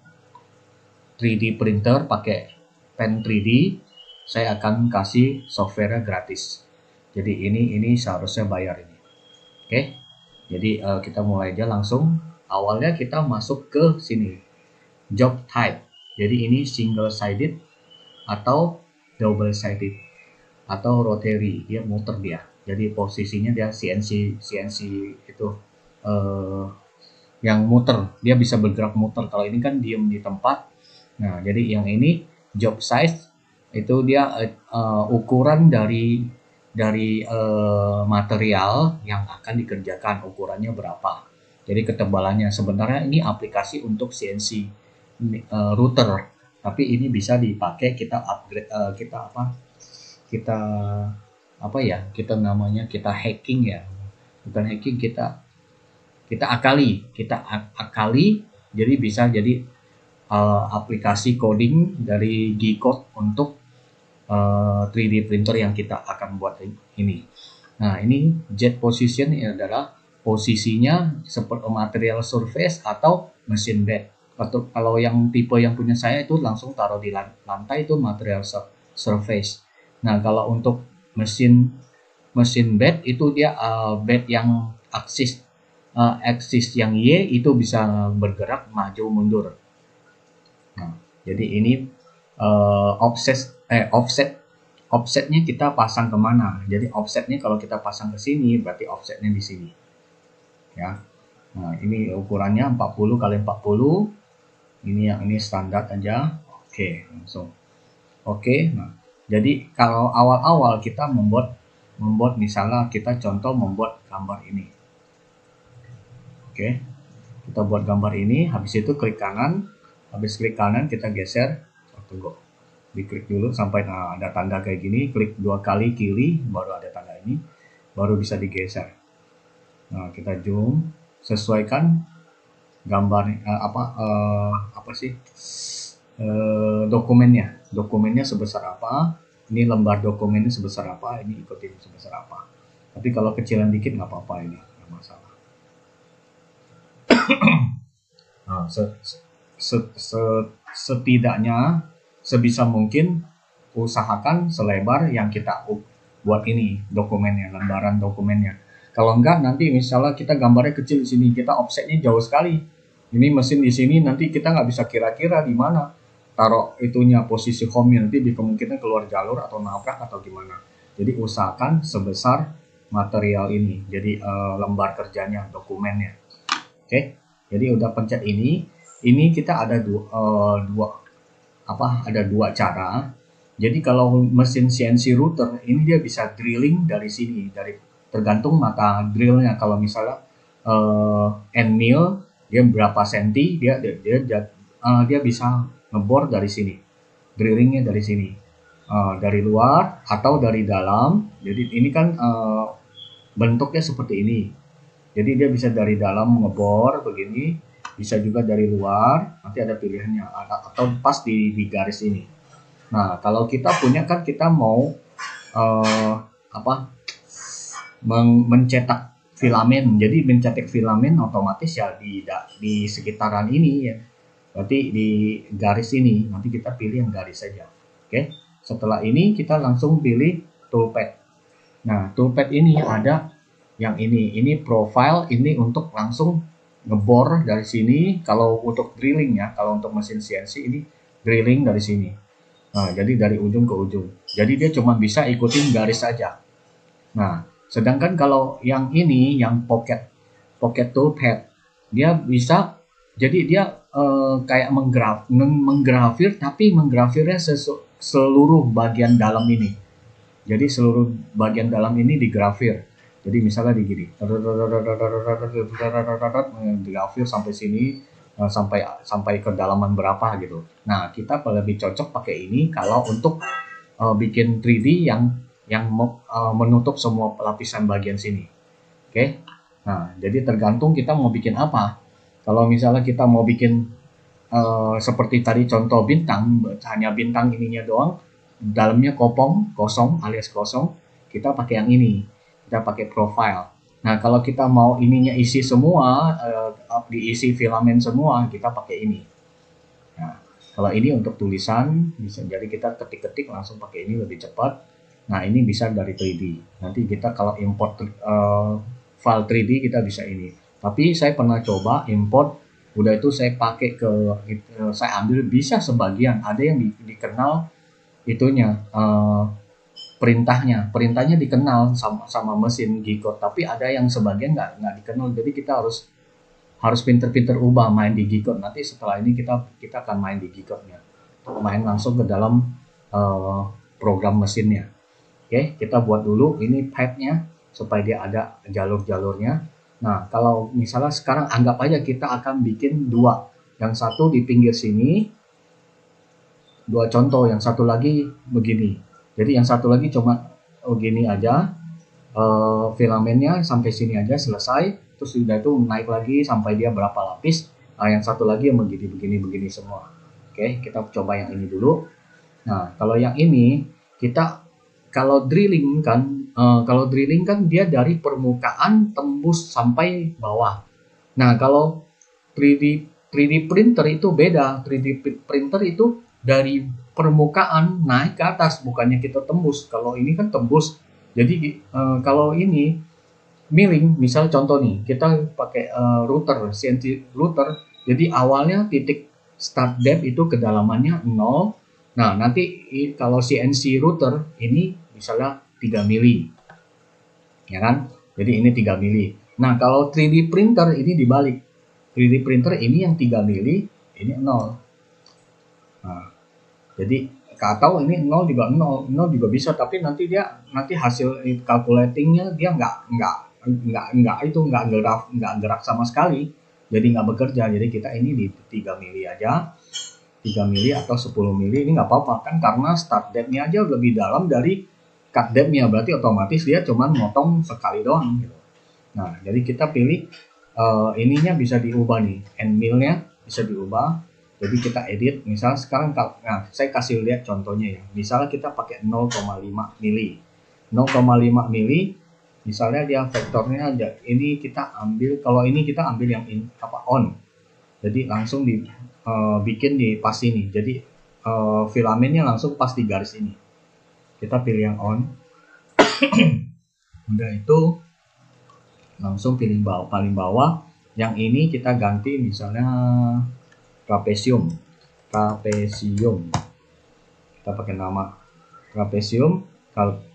3D printer pakai pen 3D, saya akan kasih software gratis. Jadi ini seharusnya bayar ini. Oke. Jadi kita mulai aja langsung. Awalnya kita masuk ke sini. Job type. Jadi ini single sided atau double sided atau rotary, dia muter dia. Jadi posisinya dia CNC itu yang muter, dia bisa bergerak muter. Kalau ini kan diem di tempat. Nah, jadi yang ini job size itu dia ukuran dari material yang akan dikerjakan, ukurannya berapa. Jadi ketebalannya sebenarnya ini aplikasi untuk CNC router, tapi ini bisa dipakai kita upgrade, kita namanya kita hacking ya, bukan hacking, kita akali jadi bisa jadi aplikasi coding dari G-Code untuk 3D printer yang kita akan buat ini. Nah, ini jet position ini adalah posisinya seperti material surface atau machine bed. Atau kalau yang tipe yang punya saya itu langsung taruh di lantai, itu material surface. Nah, kalau untuk mesin bed itu dia bed yang aksis yang Y itu bisa bergerak maju mundur. Nah, jadi ini offsetnya kita pasang kemana. Jadi offsetnya kalau kita pasang ke sini berarti offsetnya di sini ya. Nah, ini ukurannya 40 kali 40. Ini standar aja. Oke, langsung oke. Nah, jadi kalau awal-awal kita membuat misalnya kita contoh membuat gambar ini. Oke, kita buat gambar ini, habis itu klik kanan, kita geser. Tunggu, diklik dulu sampai ada tanda kayak gini, klik 2 kali kiri baru ada tanda ini, baru bisa digeser. Nah, kita zoom, sesuaikan gambar dokumennya sebesar apa, ini lembar dokumennya sebesar apa, ini ikutin sebesar apa. Tapi kalau kecilan dikit nggak apa-apa, ini nggak masalah. Nah, setidaknya sebisa mungkin usahakan selebar yang kita buat ini dokumennya, lembaran dokumennya. Kalau enggak nanti misalnya kita gambarnya kecil di sini, kita offsetnya jauh sekali. Ini mesin di sini nanti kita nggak bisa kira-kira di mana taruh itunya, posisi home-nya, nanti kemungkinan keluar jalur atau nabrak atau gimana. Jadi usahakan sebesar material ini. Jadi lembar kerjanya, dokumennya. Oke. Jadi udah pencet ini kita ada ada dua cara. Jadi kalau mesin CNC router ini dia bisa drilling dari sini, tergantung mata drillnya. Kalau misalnya end mill dia berapa senti, dia bisa ngebor dari sini, drillingnya dari sini, dari luar atau dari dalam. Jadi ini kan bentuknya seperti ini. Jadi dia bisa dari dalam ngebor begini, bisa juga dari luar. Nanti ada pilihannya, atau pas di garis ini. Nah, kalau kita punya kan kita mau mencetak filamen. Jadi mencetak filamen otomatis ya di sekitaran ini ya. Berarti di garis ini nanti kita pilih yang garis saja. Oke. Setelah ini kita langsung pilih toolpad. Nah, toolpad ini ada yang ini profile, ini untuk langsung ngebor dari sini. Kalau untuk drilling ya, kalau untuk mesin CNC ini drilling dari sini. Nah, jadi dari ujung ke ujung. Jadi dia cuma bisa ikutin garis saja. Nah, sedangkan kalau yang ini, yang pocket toolpad, dia bisa, jadi dia kayak menggrafir, tapi menggrafirnya seluruh bagian dalam ini. Jadi seluruh bagian dalam ini digrafir. Jadi misalnya di gini, digrafir sampai sini, sampai kedalaman berapa gitu. Nah, kita lebih cocok pakai ini kalau untuk bikin 3D yang menutup semua lapisan bagian sini. Oke. Nah, jadi tergantung kita mau bikin apa. Kalau misalnya kita mau bikin seperti tadi contoh bintang, hanya bintang ininya doang, dalamnya kosong alias kosong, kita pakai yang ini. Kita pakai profile. Nah, kalau kita mau ininya isi semua, diisi filamen semua, kita pakai ini. Nah, kalau ini untuk tulisan, bisa jadi kita ketik-ketik langsung pakai ini lebih cepat. Nah, ini bisa dari 3D. Nanti kita kalau import file 3D kita bisa ini. Tapi saya pernah coba import, udah itu saya pakai saya ambil bisa sebagian. Ada yang dikenal itunya, perintahnya dikenal sama mesin G-code. Tapi ada yang sebagian nggak dikenal. Jadi kita harus pinter-pinter ubah main di G-code. Nanti setelah ini kita akan main di G-code-nya, main langsung ke dalam program mesinnya. Oke, kita buat dulu ini pipe-nya supaya dia ada jalur-jalurnya. Nah, kalau misalnya sekarang anggap aja kita akan bikin dua, yang satu di pinggir sini, dua contoh, yang satu lagi begini. Jadi yang satu lagi cuma begini aja, filamennya sampai sini aja selesai. Terus sudah itu naik lagi sampai dia berapa lapis. Nah, yang satu lagi yang begini semua. Oke, kita coba yang ini dulu. Nah, kalau yang ini kita kalau drilling kan dia dari permukaan tembus sampai bawah. Nah, kalau 3D printer itu beda. 3D printer itu dari permukaan naik ke atas, bukannya kita tembus. Kalau ini kan tembus. Jadi kalau ini milling, misal contoh nih, kita pakai router, CNC router. Jadi awalnya titik start depth itu kedalamannya 0. Nah, nanti kalau CNC router ini misalnya 3 mili. Ya kan? Jadi ini 3 mili. Nah, kalau 3D printer ini dibalik. 3D printer ini yang 3 mili, ini 0. Nah, jadi atau ini 0 juga bisa, tapi nanti hasil calculatingnya dia nggak gerak sama sekali, jadi nggak bekerja. Jadi kita ini di 3 mili aja, 3 mili atau 10 mili ini nggak apa-apa kan, karena start depth-nya aja lebih dalam dari cut depth-nya, berarti otomatis dia cuma motong sekali doang gitu. Nah, jadi kita pilih ininya bisa diubah nih, end mill-nya bisa diubah. Jadi kita edit, misal sekarang, nah saya kasih lihat contohnya ya. Misalnya kita pakai 0,5 mili. 0,5 mili, misalnya dia vektornya ada. Ini kita ambil, kalau ini kita ambil yang on. Jadi langsung bikin di pas ini. Jadi filamennya langsung pas di garis ini. Kita pilih yang on. Udah itu langsung pilih paling bawah. Yang ini kita ganti misalnya trapesium. Kita pakai nama trapesium,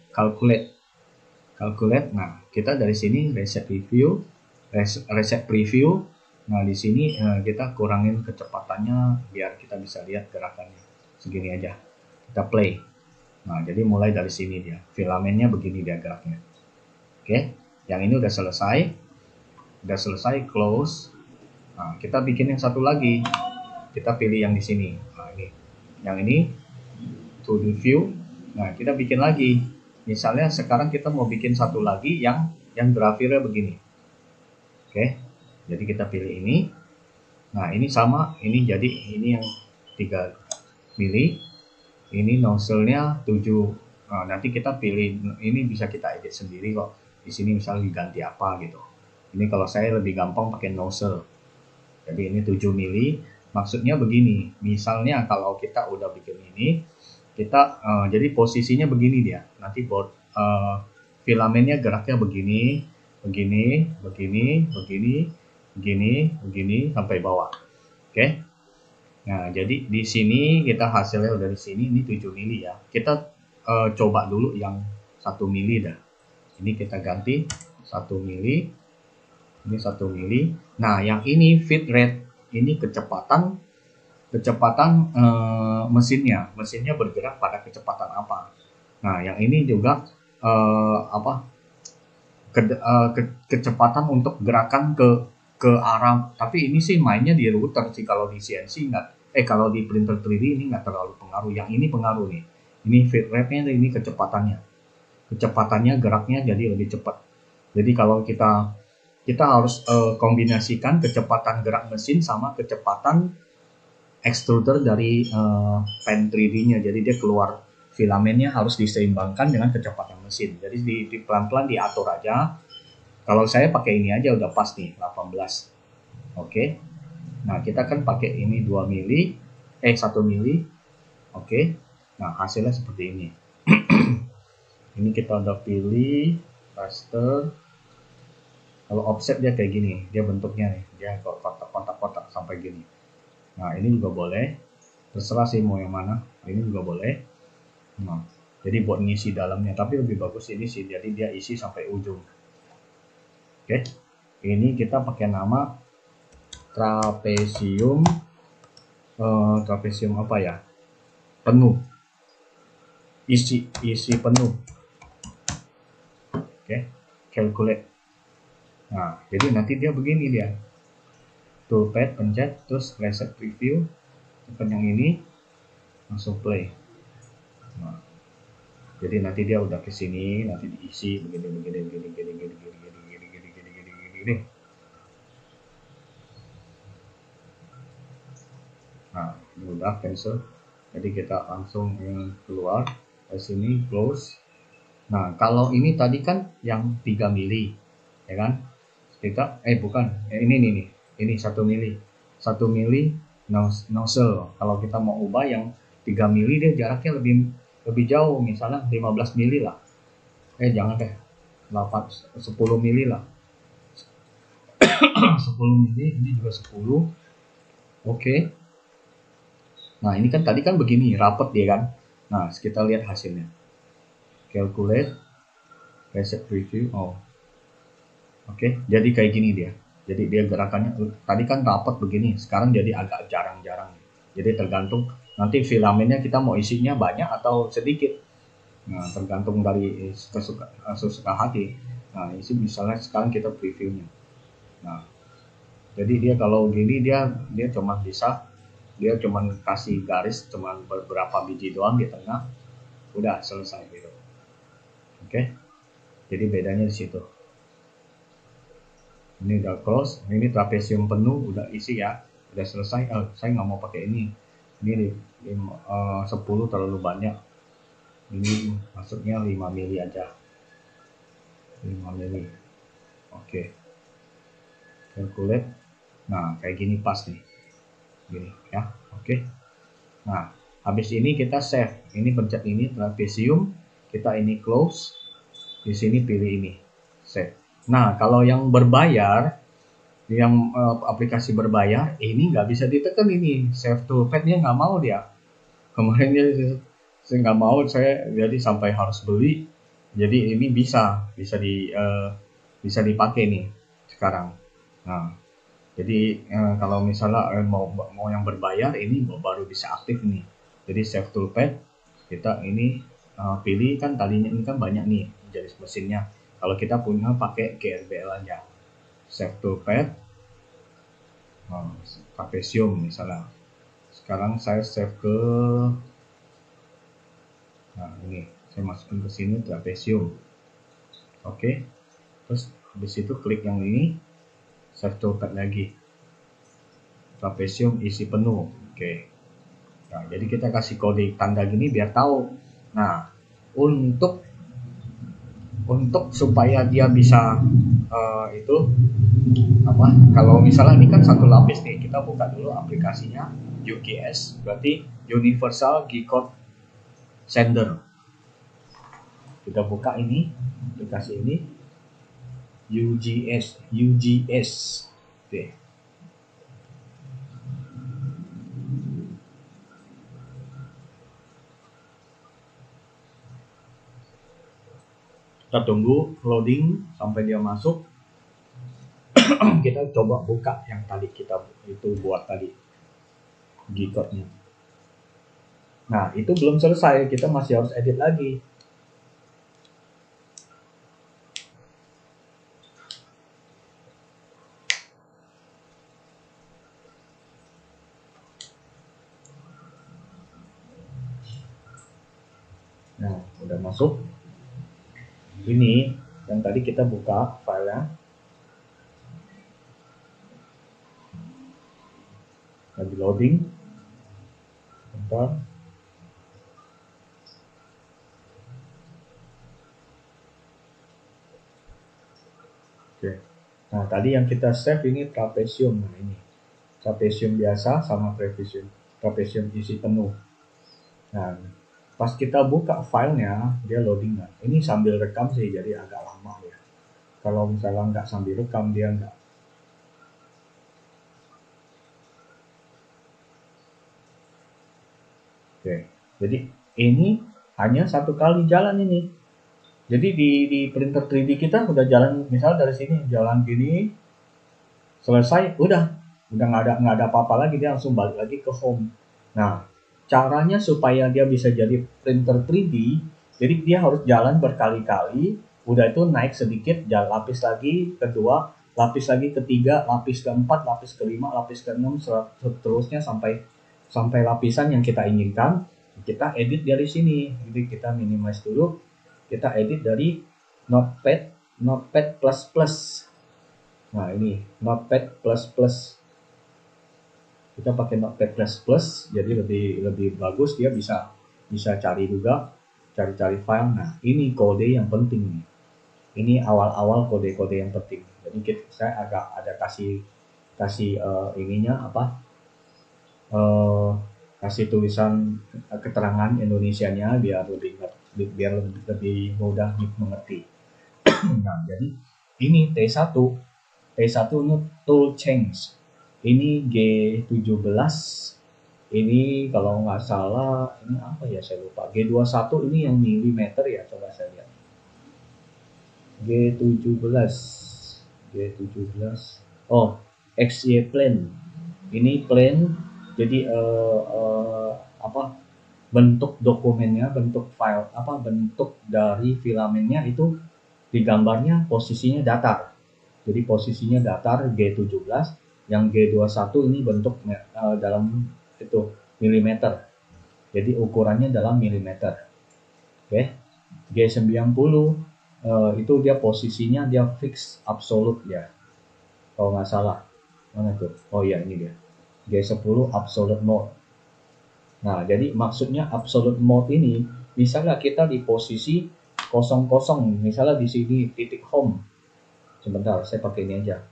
calculate. Nah, kita dari sini reset preview. Nah, di sini kita kurangin kecepatannya biar kita bisa lihat gerakannya. Segini aja. Kita play. Nah, jadi mulai dari sini dia. Filamennya begini dia geraknya. Oke, yang ini udah selesai. Close. Nah, kita bikin yang satu lagi. Kita pilih yang di sini. Nah, ini. Yang ini to the view. Nah, kita bikin lagi. Misalnya sekarang kita mau bikin satu lagi yang grafirnya begini. Oke. Jadi kita pilih ini. Nah, ini sama, ini jadi ini yang 3 mili. Ini nozzle-nya 7. Nah, nanti kita pilih, ini bisa kita edit sendiri kok. Di sini misalnya diganti apa gitu. Ini kalau saya lebih gampang pakai nozzle. Jadi ini 7 mili. Maksudnya begini, misalnya kalau kita udah bikin ini, kita jadi posisinya begini dia. Nanti filamennya geraknya begini, begini, begini, begini, begini, begini sampai bawah. Oke. Nah, jadi di sini kita hasilnya udah di sini, ini 7 mili ya. Kita coba dulu yang 1 mili dah. Ini kita ganti 1 mili, ini 1 mili. Nah, yang ini feed rate, ini kecepatan mesinnya bergerak pada kecepatan apa. Nah, yang ini juga kecepatan untuk gerakan ke arah, tapi ini sih mainnya di router sih. Kalau di CNC kalau di printer 3D ini nggak terlalu pengaruh. Yang ini pengaruh nih, ini feed rate-nya, ini kecepatannya geraknya jadi lebih cepat. Jadi kalau kita harus kombinasikan kecepatan gerak mesin sama kecepatan extruder dari pen 3D-nya. Jadi dia keluar filamennya harus diseimbangkan dengan kecepatan mesin. Jadi di pelan-pelan diatur aja. Kalau saya pakai ini aja udah pas nih, 18. Oke. Nah, kita kan pakai ini 2 mili, 1 mili. Oke. Nah, hasilnya seperti ini. Ini kita udah pilih raster. Kalau offset dia kayak gini, dia bentuknya nih, dia kotak-kotak sampai gini. Nah, ini juga boleh. Terserah sih mau yang mana. Ini juga boleh. Nah, jadi buat ngisi dalamnya, tapi lebih bagus ini sih, jadi dia isi sampai ujung. Oke, ini kita pakai nama trapesium, trapesium apa ya? Penuh, isi penuh. Oke, calculate. Nah, jadi nanti dia begini dia. Toolpad pencet, terus reset preview, tekan yang ini, langsung play. Nah, jadi nanti dia udah ke sini, nanti diisi begini. Nah, ini udah cancel. Jadi kita langsung keluar dari sini, close. Nah, kalau ini tadi kan yang 3 mili, ya kan? Kita bukan, ini nih. Ini 1 mili. 1 mili nozzle. Kalau kita mau ubah yang 3 mili, dia jaraknya lebih jauh, misalnya 15 mili lah. Jangan deh. 10 mili lah. 10 mili, ini juga 10. Oke. Nah, ini kan tadi kan begini, rapet dia kan. Nah, kita lihat hasilnya. Calculate, reset preview. Oke, jadi kayak gini dia. Jadi dia gerakannya tadi kan rapat begini, sekarang jadi agak jarang-jarang. Jadi tergantung nanti filamennya kita mau isinya banyak atau sedikit. Nah, tergantung dari sesuka hati. Nah, ini misalnya sekarang kita previewnya. Nah, jadi dia kalau gini dia cuma kasih garis cuma beberapa biji doang di tengah, udah selesai gitu. Oke, jadi bedanya di situ. Ini udah close, ini trapesium penuh, udah isi ya, udah selesai. Saya nggak mau pakai ini 10 terlalu banyak, ini masuknya 5 mili aja, 5 mili. Oke, calculate. Nah, kayak gini pas nih, gini ya. Oke, nah habis ini kita save, ini pencet ini trapesium, kita ini close, di sini pilih ini save. Nah, kalau yang berbayar, yang aplikasi berbayar, ini nggak bisa ditekan ini save toolpad, dia nggak mau dia. Kemarin saya nggak mau, saya jadi sampai harus beli. Jadi ini bisa dipakai nih sekarang. Nah, jadi kalau misalnya mau yang berbayar, ini baru bisa aktif nih. Jadi save toolpad, kita ini pilih kan tadinya ini kan banyak nih jenis mesinnya. Kalau kita punya pakai GRBL aja, save toolpad, trapesium misalnya. Sekarang saya save ke, nah ini saya masukin ke sini trapesium. Oke, terus habis itu klik yang ini, save toolpad lagi, trapesium isi penuh. Oke, nah jadi kita kasih kode tanda gini biar tahu. Nah, untuk supaya dia bisa itu apa, kalau misalnya ini kan satu lapis nih, kita buka dulu aplikasinya UGS, berarti Universal G Code Sender. Kita buka ini aplikasi ini UGS. Oke. Kita tunggu loading sampai dia masuk. Kita coba buka yang tadi kita itu buat tadi G-code-nya. Nah, itu belum selesai, kita masih harus edit lagi. Nah, udah masuk. Ini yang tadi kita buka filenya. Lagi loading. Bentar. Oke. Nah, tadi yang kita save ini trapesium. Nah, ini trapesium biasa sama trapesium isi penuh. Nah, pas kita buka filenya, dia loading. Nah, ini sambil rekam sih, jadi agak lama ya. Kalau misalnya nggak sambil rekam, dia nggak. Oke, jadi ini hanya satu kali jalan ini. Jadi di printer 3D kita udah jalan, misalnya dari sini jalan gini, selesai, udah nggak ada apa-apa lagi, dia langsung balik lagi ke home. Nah, caranya supaya dia bisa jadi printer 3D, jadi dia harus jalan berkali-kali, udah itu naik sedikit, jalan lapis lagi, kedua, lapis lagi ketiga, lapis keempat, lapis kelima, lapis keenam, seterusnya sampai lapisan yang kita inginkan. Kita edit dari sini, jadi kita minimize dulu, kita edit dari Notepad++. Nah, ini Notepad++. Kita pakai Notepad++, jadi lebih bagus, dia bisa cari juga, cari file. Nah, ini kode yang penting nih. Ini awal-awal kode-kode yang penting. Jadi saya agak ada kasih ininya apa? Kasih tulisan keterangan Indonesianya biar lebih mudah mengerti. Nah, jadi ini T1 ini tool change. Ini G17. Ini kalau nggak salah ini apa ya, saya lupa. G21 ini yang milimeter ya, coba saya lihat. G17. Oh, XY plane. Ini plane. Jadi apa? Bentuk dokumennya, bentuk file, bentuk dari filamennya itu di gambarnya posisinya datar. Jadi posisinya datar G17, yang G21 ini bentuk dalam itu milimeter. Jadi ukurannya dalam milimeter. Oke. G90 itu dia posisinya dia fix absolute ya. Kalau nggak salah. Mana tuh? Oh iya, ini dia. G10 absolute mode. Nah, jadi maksudnya absolute mode ini bisa nggak kita di posisi 00, misalnya di sini titik home. Sebentar, saya pakai ini aja.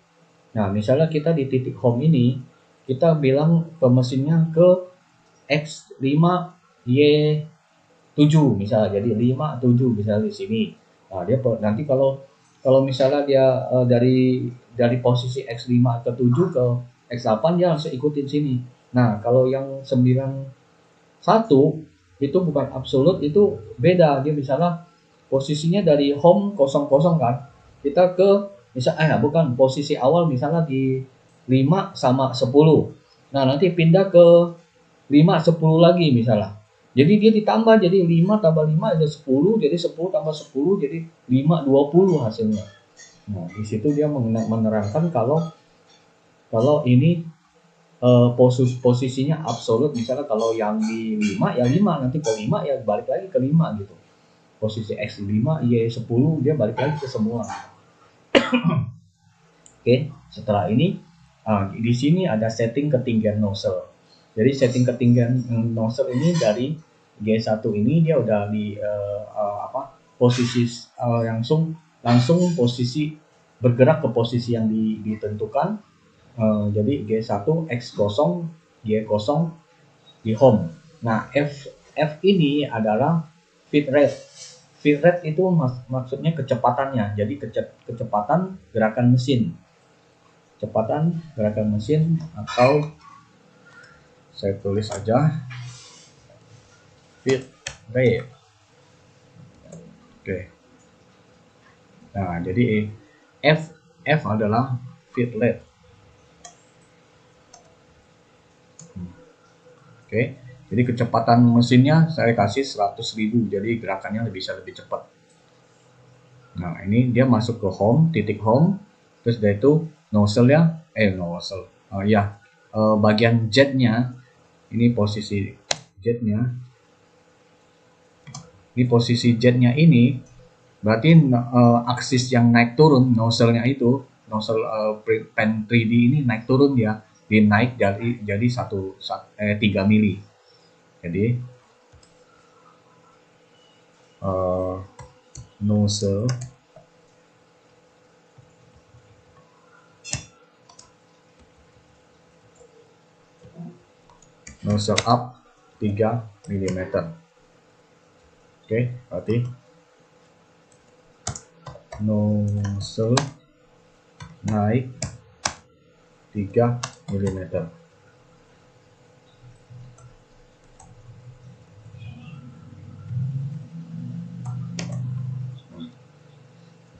Nah, misalnya kita di titik home ini, kita bilang ke mesinnya ke X5Y7 misalnya, jadi 57 misalnya di sini. Nah, dia nanti kalau misalnya dia dari posisi X5 ke 7 ke X8, dia langsung ikutin sini. Nah, kalau yang 91 itu bukan absolute, itu beda. Dia misalnya posisinya dari home 00 kan, kita ke bukan posisi awal misalnya di 5 sama 10. Nah, nanti pindah ke 5 10 lagi misalnya. Jadi dia ditambah, jadi 5 tambah 5 ada 10, jadi 10 tambah 10 jadi 5 20 hasilnya. Nah, di situ dia menerangkan kalau ini posisinya absolut, misalnya kalau yang di 5 ya 5, nanti kalau 5 ya balik lagi ke 5 gitu. Posisi X5 Y10 dia balik lagi ke semua. Oke, setelah ini di sini ada setting ketinggian nozzle. Jadi setting ketinggian nozzle ini dari G1 ini dia udah di posisi langsung posisi bergerak ke posisi yang ditentukan. Jadi G1 X0 Y0 di home. Nah, F ini adalah feed rate. Feed rate itu maksudnya kecepatannya. Jadi kecepatan gerakan mesin. Kecepatan gerakan mesin, atau saya tulis aja feed rate. Oke. Nah, jadi F adalah feed rate. Oke. Jadi kecepatan mesinnya saya kasih 100.000, jadi gerakannya bisa lebih cepat. Nah, ini dia masuk ke home, titik home, terus dari itu nozzle-nya, bagian jetnya, ini posisi jetnya, ini berarti aksis yang naik turun nozzle-nya itu, nozzle pen 3D ini naik turun dia, naik jadi 3 mili. Jadi nozzle up 3 mm. Oke, berarti nozzle naik 3 mm.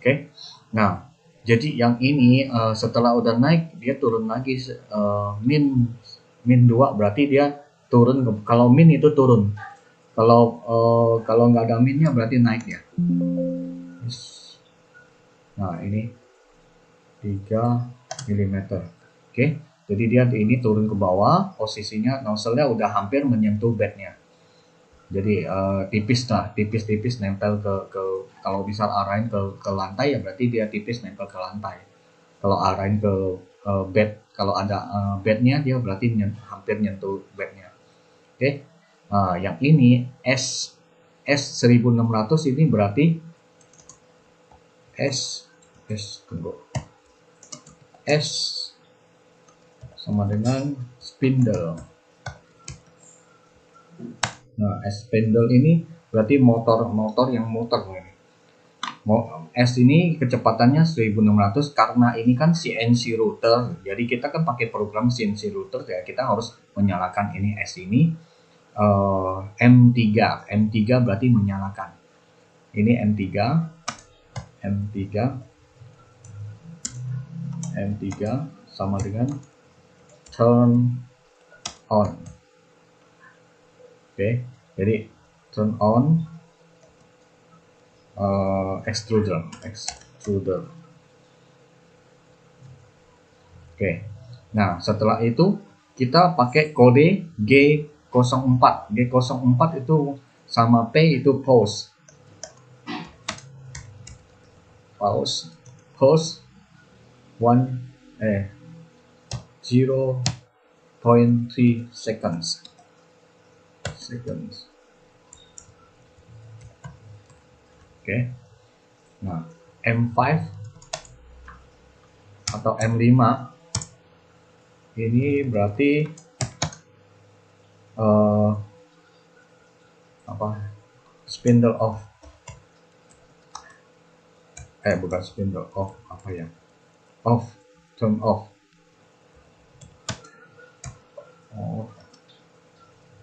Oke. Nah, jadi yang ini setelah udah naik dia turun lagi min 2, berarti dia turun. Kalau min itu turun. Kalau nggak ada minnya berarti naik ya. Nah, ini 3 mm. Oke. Jadi dia ini turun ke bawah, posisinya nozzle-nya udah hampir menyentuh bednya. Jadi tipis nempel ke kalau misal arahin ke lantai ya berarti dia tipis nempel ke lantai. Kalau arahin ke bed, kalau ada bednya dia berarti hampir nyentuh bednya. Oke. Yang ini S 1600 ini berarti S sama dengan spindle. Nah, spindle ini berarti motor yang muter ini. S ini kecepatannya 1600 karena ini kan CNC router. Jadi kita kan pakai program CNC router ya, kita harus menyalakan ini S ini M3 berarti menyalakan. Ini M3 sama dengan turn on. Oke, jadi turn on extruder. Oke. Nah, setelah itu kita pakai kode G04. G04 itu sama P itu pause 0.3 seconds. Oke. Nah, M5 atau M5 ini berarti spindle off. Bukan spindle off, turn off.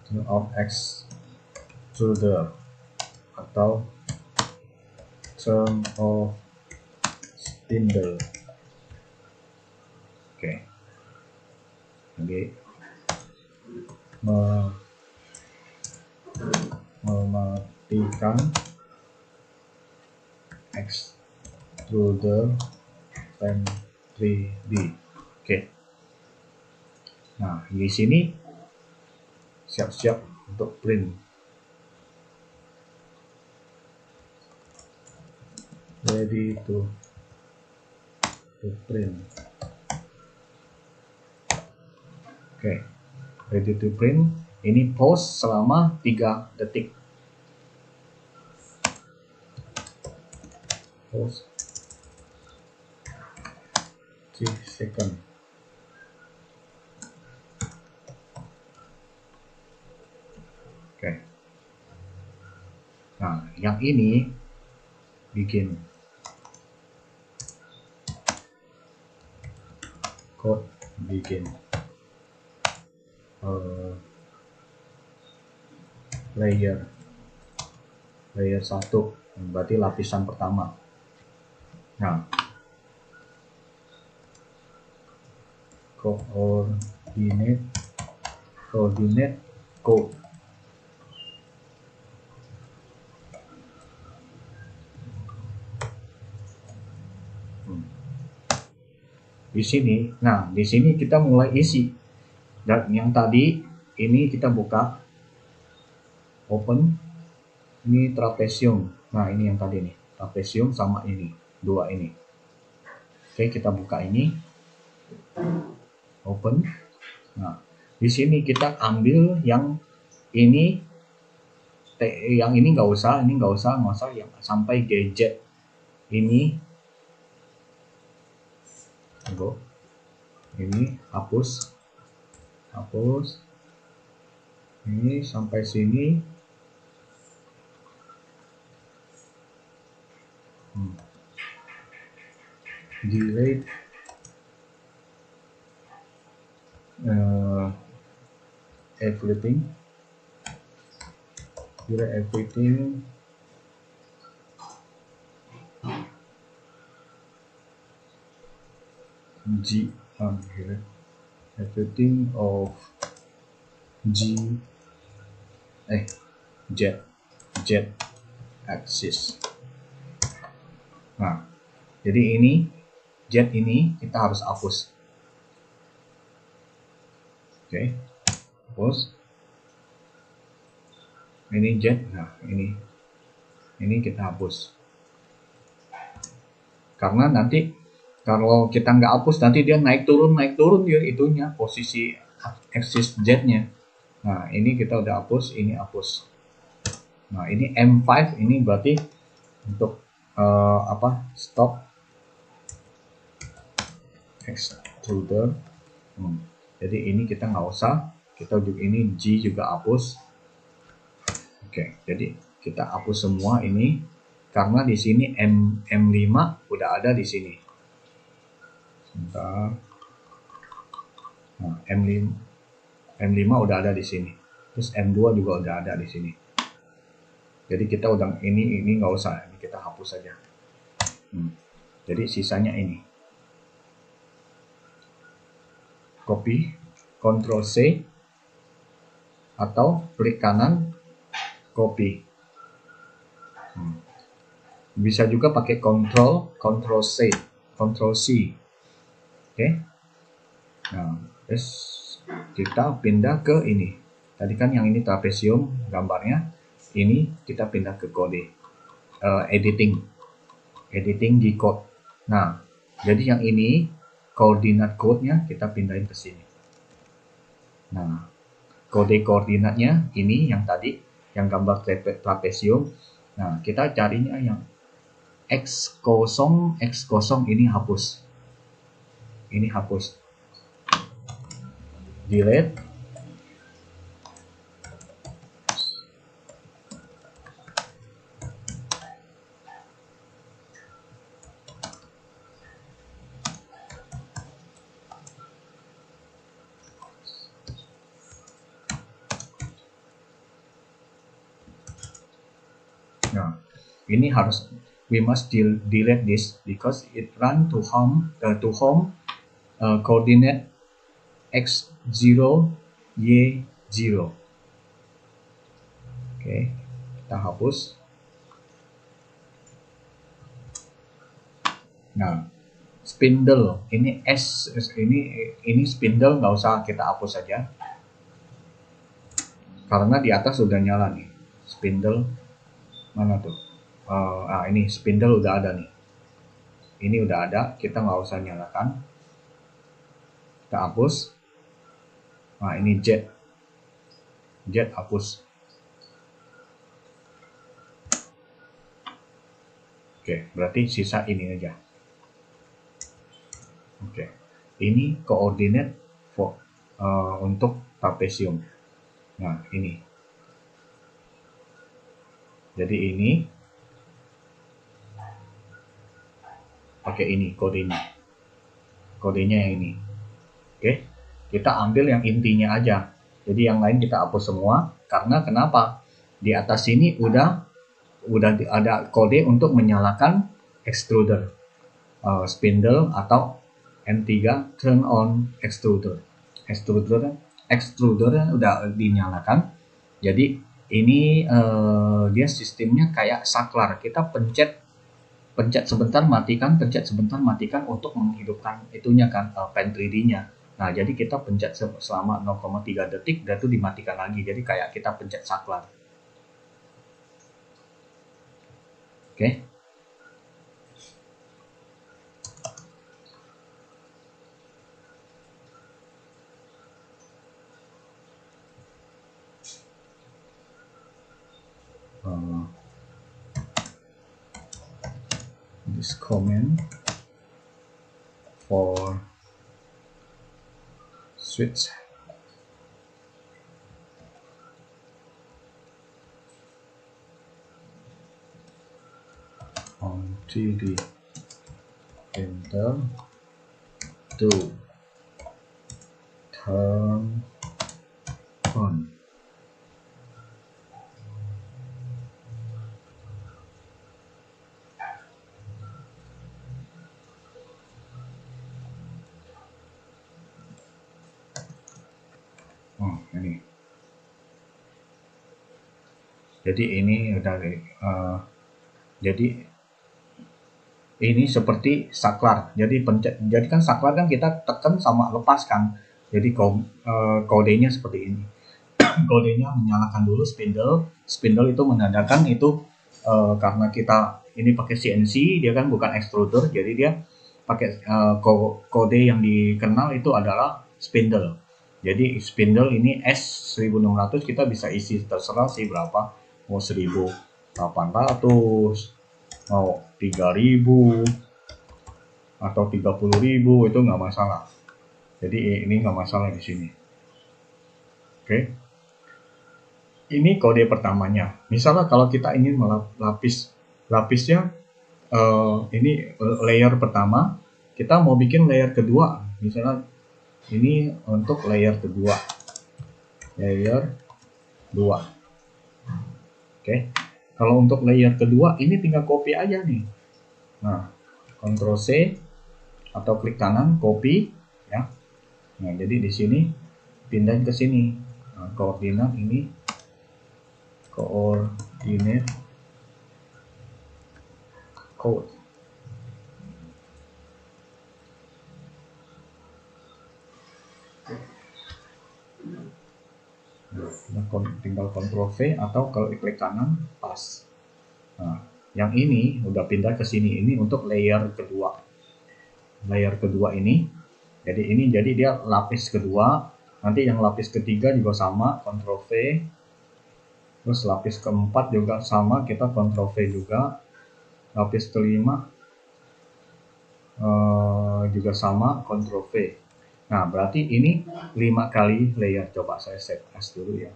Turn off extruder atau turn off spindle. Oke. Jadi mematikan extruder pen 3D. Oke. Nah, di sini siap-siap untuk print. Ready to print. Oke. Ready to print. Ini pause selama 3 detik. Pause 3 second. Oke. Nah, yang ini bikin code, bikin layer 1, berarti lapisan pertama. Nah, coordinate code. Di sini, nah di sini kita mulai isi. Dan yang tadi ini kita buka, open, ini trapesium. Nah ini yang tadi nih, trapesium sama ini, dua ini. Oke, kita buka ini, open. Nah di sini kita ambil yang ini, yang ini nggak usah, yang sampai gadget ini. Ini hapus, ini sampai sini. Delete everything, everything of Z axis. Nah, jadi ini Z ini kita harus hapus. Oke, hapus. Ini Z, nah ini kita hapus. Karena nanti kalau kita nggak hapus, nanti dia naik turun dia itunya, posisi axis Z-nya. Nah, ini kita udah hapus, ini hapus. Nah, ini M5 ini berarti untuk stop extruder. Jadi ini kita nggak usah, kita juga ini G juga hapus. Oke, jadi kita hapus semua ini karena di sini M5 udah ada di sini. Sebentar. Nah, M5 udah ada di sini. Terus M2 juga udah ada di sini. Jadi kita udah ini nggak usah, ini kita hapus saja. Jadi sisanya ini. Copy, Ctrl C, atau klik kanan, copy. Bisa juga pakai Ctrl C. Oke. Nah, terus kita pindah ke ini. Tadi kan yang ini trapesium gambarnya. Ini kita pindah ke kode. Editing G code. Nah, jadi yang ini koordinat code-nya kita pindahin ke sini. Nah, kode koordinatnya ini yang tadi, yang gambar trapesium. Nah, kita carinya yang X0 ini hapus. Ini hapus. Delete. Nah, ini harus, we must delete this because it run to home coordinate X0 Y0. Oke, kita hapus. Nah, spindle ini ini spindle nggak usah, kita hapus saja karena di atas sudah nyala nih. Spindle mana tuh? Ini spindle udah ada nih. Ini udah ada, kita nggak usah nyalakan. Kita hapus. Nah, ini Z hapus. Oke, berarti sisa ini aja. Oke, ini koordinat untuk trapesium. Nah, ini. Jadi ini pakai ini kodenya. Kodenya yang ini. Oke. Kita ambil yang intinya aja. Jadi yang lain kita hapus semua karena kenapa? Di atas sini udah ada kode untuk menyalakan extruder, spindle atau M3 turn on extruder. Extruder udah dinyalakan. Jadi ini dia sistemnya kayak saklar. Kita pencet sebentar matikan, pencet sebentar matikan untuk menghidupkan itunya kan, pen 3D-nya. Nah, jadi kita pencet selama 0,3 detik dan itu dimatikan lagi. Jadi kayak kita pencet saklar. Oke. This command for switch on 3D printer to turn on. Oh, ini. Jadi ini udah jadi ini seperti saklar. Jadi pencet. Jadi kan saklar kan kita tekan sama lepaskan. Jadi kodenya seperti ini. Kodenya menyalakan dulu spindle. Spindle itu menandakan itu karena kita ini pakai CNC, dia kan bukan extruder, jadi dia pakai kode yang dikenal itu adalah spindle. Jadi spindle ini S1600 kita bisa isi terserah sih berapa, mau 1800, mau 3000 atau 30.000 itu nggak masalah. Jadi ini nggak masalah di sini. Oke. Ini kode pertamanya. Misalnya kalau kita ingin lapisnya ini layer pertama, kita mau bikin layer kedua. Misalnya ini untuk layer kedua. Layer 2. Oke. Kalau untuk layer kedua ini tinggal copy aja nih. Nah, Ctrl C atau klik kanan copy ya. Nah, jadi di sini pindahin ke sini. Nah, koordinat ini coordinate code. Nah, tinggal Ctrl V atau kalau klik kanan pas. Nah, yang ini udah pindah ke sini, ini untuk layer kedua. Layer kedua ini, jadi dia lapis kedua. Nanti yang lapis ketiga juga sama, Ctrl V. Terus lapis keempat juga sama, kita Ctrl V juga. Lapis kelima juga sama, Ctrl V. Nah, berarti ini 5 kali layer. Coba saya save as dulu ya.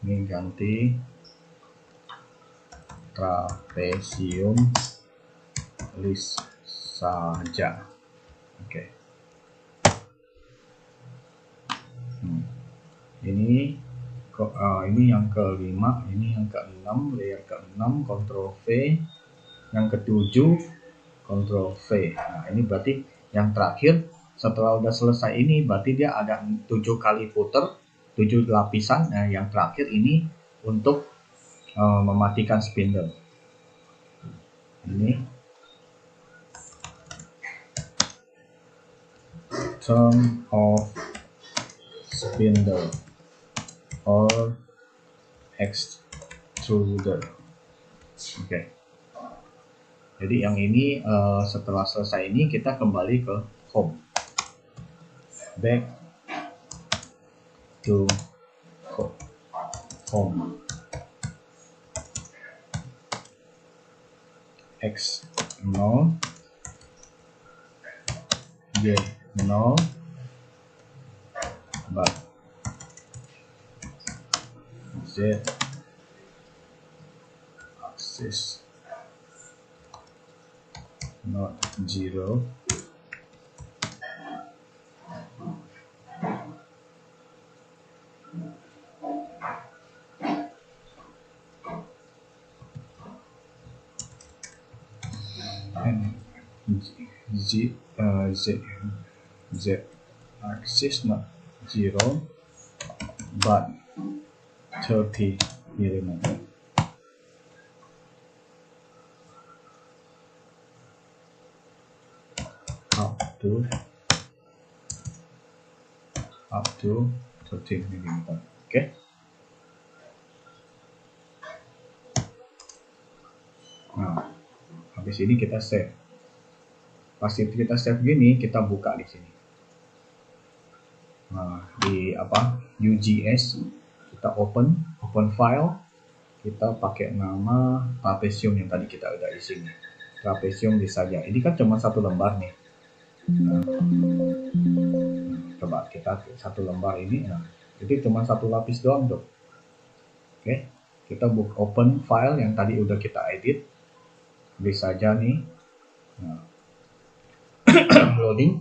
Ini ganti trapesium list saja. Oke. Ini yang kelima, ini yang keenam, layer keenam, Ctrl V. Yang ketujuh, Ctrl V. Nah, ini berarti yang terakhir setelah udah selesai ini, berarti dia ada 7 kali puter, 7 lapisan. Nah, yang terakhir ini untuk mematikan spindle. Ini turn off spindle or extruder. Oke. Jadi yang ini setelah selesai ini kita kembali ke home. Back to home. X 0, Y 0, but Z axis not 0, and Z axis not 0 but 30 millimeter. Up to 30 millimeter. Oke. Nah, habis ini kita save. Pas itu kita save gini, kita buka di sini. Nah, di UGS kita open file, kita pakai nama trapesium yang tadi kita udah isi. Trapesium saja. Ini kan cuma satu lembar nih. Nah, coba kita satu lembar ini. Nah, jadi cuma satu lapis doang tuh. Oke, kita open file yang tadi udah kita edit. Bisa saja nih. Nah, loading.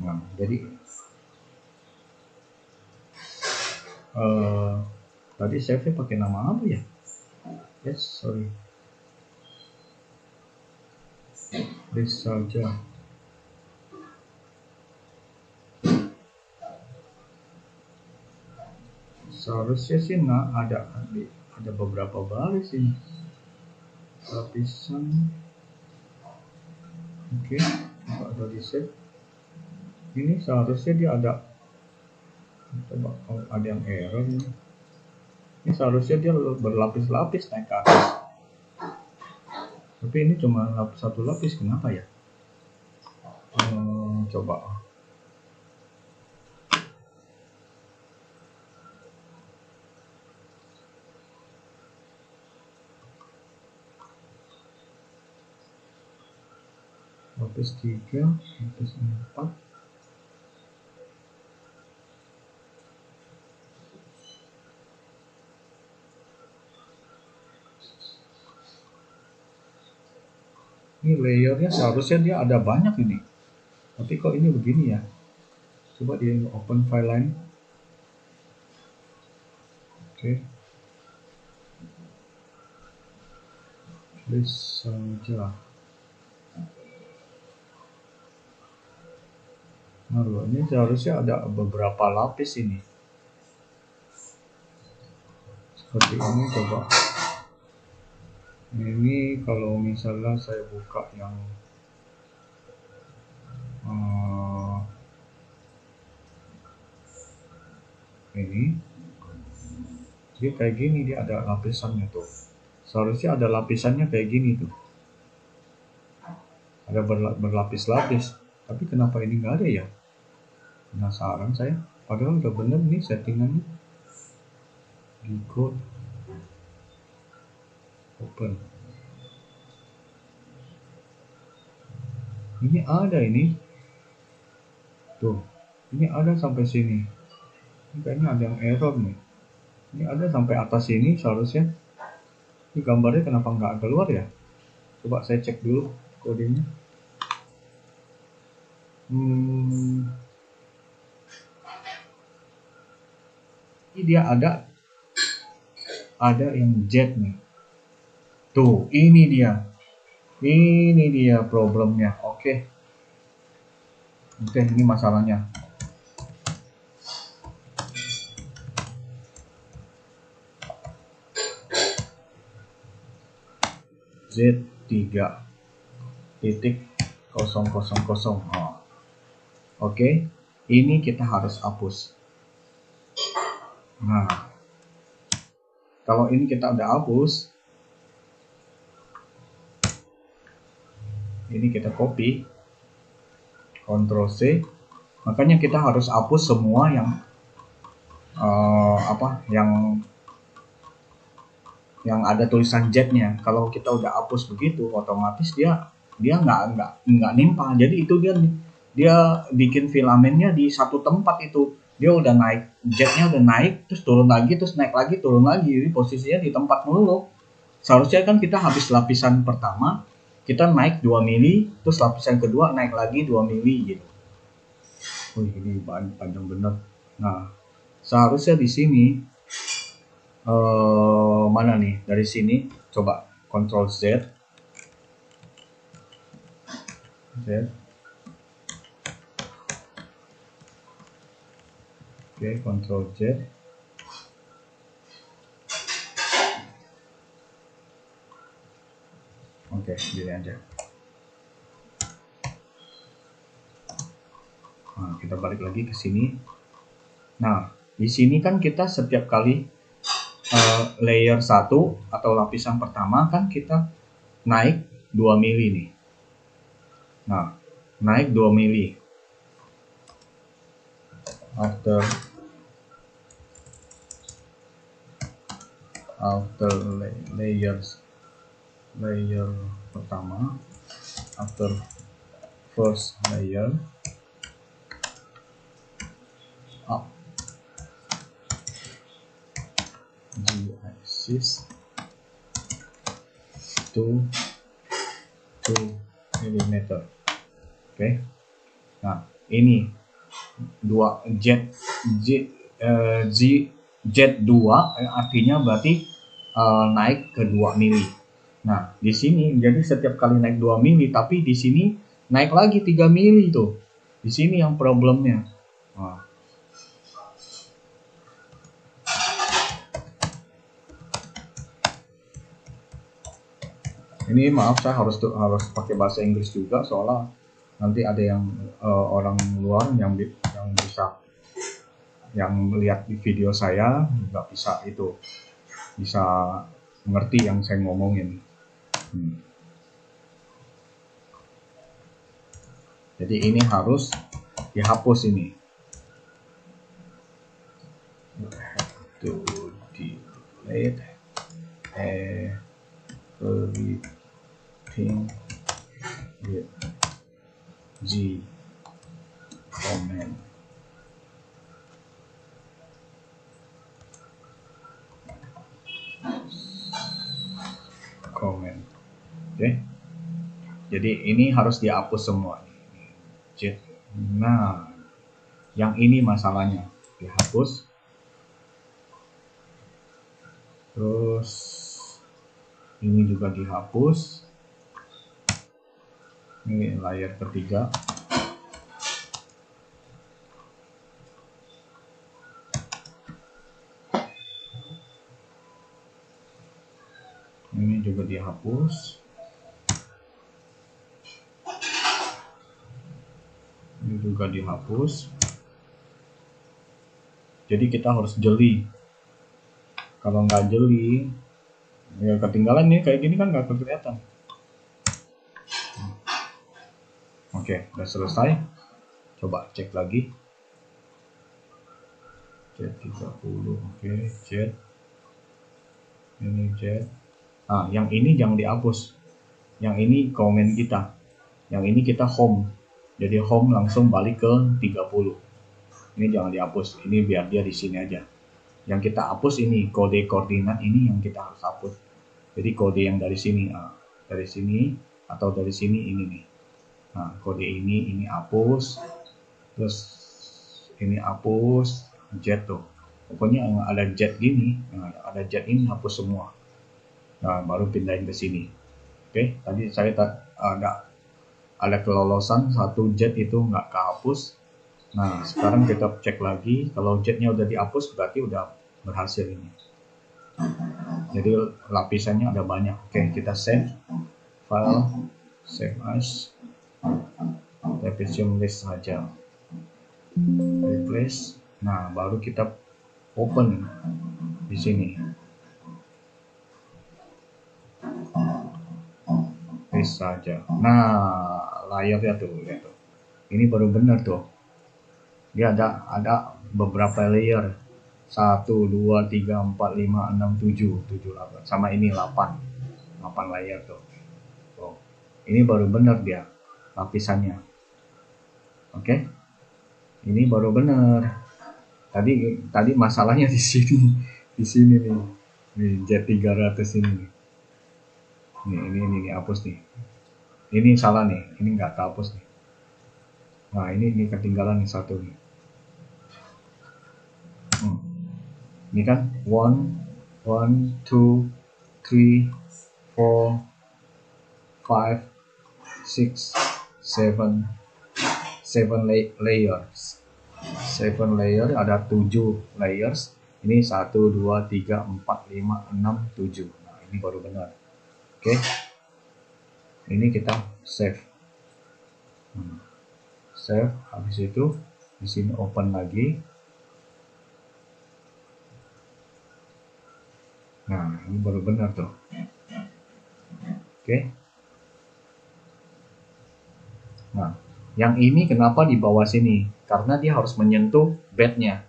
Nah, jadi tadi save pakai nama apa ya? Yes, sorry. Bisa saja. Seharusnya sih ada beberapa baris ini. Lapisan. Oke, ada di save. Ini seharusnya dia ada. Coba kalau ada yang error ini. Ini seharusnya dia berlapis-lapis naik ke atas. Tapi ini cuma satu lapis, kenapa ya? Coba. Lapis 3, lapis 4. Ini layernya seharusnya dia ada banyak ini. Tapi kok ini begini ya? Coba dia open file lain. Oke. Tulis saja. Nah, ini seharusnya ada beberapa lapis ini. Seperti ini, coba. Ini kalau misalnya saya buka yang ini, jadi kayak gini, dia ada lapisannya tuh. Seharusnya ada lapisannya kayak gini tuh. Ada berlapis-lapis. Tapi kenapa ini nggak ada ya? Penasaran saya. Padahal udah bener nih settingannya. Decode. Open. Ini ada ini. Tuh. Ini ada sampai sini. Ini kayaknya ada yang error nih. Ini ada sampai atas sini seharusnya. Ini gambarnya kenapa nggak keluar ya? Coba saya cek dulu kodenya. Ini dia ada yang Z nih. Tuh, ini dia. Ini dia problemnya. Oke, ini masalahnya. Z3.000. Oke, ini kita harus hapus. Nah, kalau ini kita udah hapus, ini kita copy, Ctrl C. Makanya kita harus hapus semua yang yang ada tulisan jetnya. Kalau kita udah hapus begitu, otomatis dia nggak nimpa. Jadi itu dia bikin filamennya di satu tempat itu. Dia udah naik, jetnya udah naik, terus turun lagi, terus naik lagi, turun lagi. Jadi posisinya di tempat mulu. Seharusnya kan kita habis lapisan pertama, kita naik 2 mili, terus lapisan kedua naik lagi 2 mili gitu. Wih, ini panjang bener. Nah, seharusnya di sini mana nih? Dari sini coba Ctrl Z. Oke, Ctrl Z. Oke, gini aja. Nah, kita balik lagi ke sini. Nah, di sini kan kita setiap kali layer 1 atau lapisan pertama kan kita naik 2 mili nih. Nah, naik 2 mili. After layer pertama, after first layer up z-axis to 2 mm. Oke. Nah, ini Z2 artinya berarti naik ke 2 mili. Nah, di sini jadi setiap kali naik 2 mili, tapi di sini naik lagi 3 mili tuh. Di sini yang problemnya. Nah. Ini maaf, saya harus pakai bahasa Inggris juga, soalnya nanti ada yang orang luar yang melihat di video saya nggak bisa mengerti yang saya ngomongin. Jadi ini harus dihapus ini. To delete everything with G command. Oke. Jadi ini harus dihapus semua. Nah, yang ini masalahnya dihapus. Terus ini juga dihapus. Ini layer ketiga. Ini juga dihapus. Ini juga dihapus. Jadi kita harus jeli. Kalau nggak jeli, ya ketinggalan nih kayak gini kan nggak kelihatan. Oke, udah selesai. Coba cek lagi. Z30, oke, Z. Ini Z. Nah, yang ini jangan dihapus. Yang ini komen kita. Yang ini kita home. Jadi home langsung balik ke 30. Ini jangan dihapus. Ini biar dia di sini aja. Yang kita hapus ini kode koordinat ini yang kita harus hapus. Jadi kode yang dari sini, dari sini atau dari sini ini nih. Nah, kode ini hapus. Terus ini hapus Z tuh. Pokoknya yang ada Z gini, ada Z ini hapus semua. Nah, baru pindahin ke sini. Oke, tadi saya ada kelolosan satu Z itu nggak kehapus. Nah, sekarang kita cek lagi. Kalau Z-nya udah dihapus berarti udah berhasil ini. Jadi lapisannya ada banyak. Oke, kita save file, save as, revision list saja. Replace. Nah, baru kita open di sini. Paste saja. Nah, layarnya tuh, lihat tuh. Ini baru benar tuh. Dia ada beberapa layer. 1, 2, 3, 4, 5, 6, 7, 8. Sama ini 8 layer tuh. Tuh. Ini baru benar dia lapisannya. Oke. Ini baru benar. Tadi masalahnya di sini. Di sini nih. Nih Z300 ini nih. Ini hapus nih. Ini salah nih. Ini nggak terhapus nih. Nah, ini ketinggalan nih satu nih. Ini kan 1, 2, 3, 4, 5, 6, 7 layers. 7 layer, ada 7 layers. Ini 1, 2, 3, 4, 5, 6, 7. Nah, ini baru benar. Oke. Ini kita save. Save, habis itu di sini open lagi. Nah, ini baru benar tuh. Oke. Nah, yang ini kenapa di bawah sini? Karena dia harus menyentuh bednya.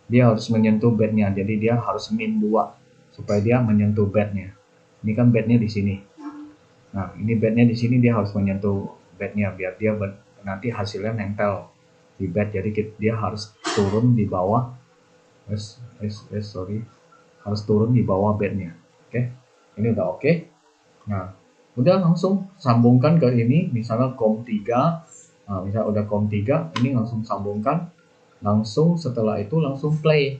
Dia harus menyentuh bednya, jadi dia harus min 2 supaya dia menyentuh bednya. Ini kan bednya di sini. Nah, ini bednya di sini, dia harus menyentuh bednya biar dia nanti hasilnya nempel di bed. Jadi dia harus turun di bawah. Harus turun di bawah bednya. Oke, ini udah oke. Nah, udah langsung sambungkan ke ini, misalnya COM3. Nah, misalnya udah COM3, ini langsung sambungkan. Langsung setelah itu langsung play.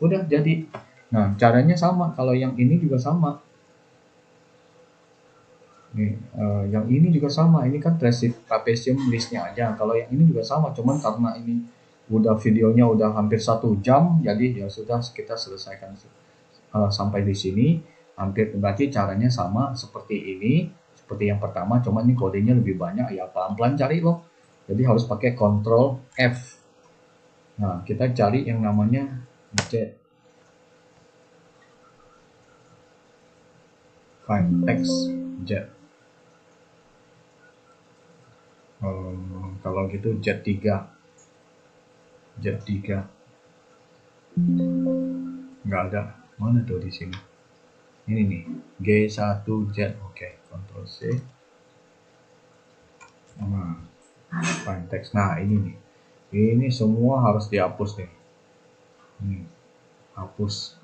Udah jadi. Nah, caranya sama. Kalau yang ini juga sama. Nih, yang ini juga sama. Ini kan trapesium listnya aja. Kalau yang ini juga sama. Cuman karena ini udah videonya udah hampir 1 jam, jadi ya sudah kita selesaikan sampai di sini. Hampir berarti caranya sama seperti ini, seperti yang pertama. Cuman ini kodenya lebih banyak. Ya pelan-pelan cari loh. Jadi harus pakai Ctrl F. Nah, kita cari yang namanya Z. Find text Z. Kalau gitu Z3. Nggak ada. Mana tuh di sini? Ini nih, G1Z. Oke, Ctrl C. Nah, find text. Nah, ini nih. Ini semua harus dihapus nih. Hapus.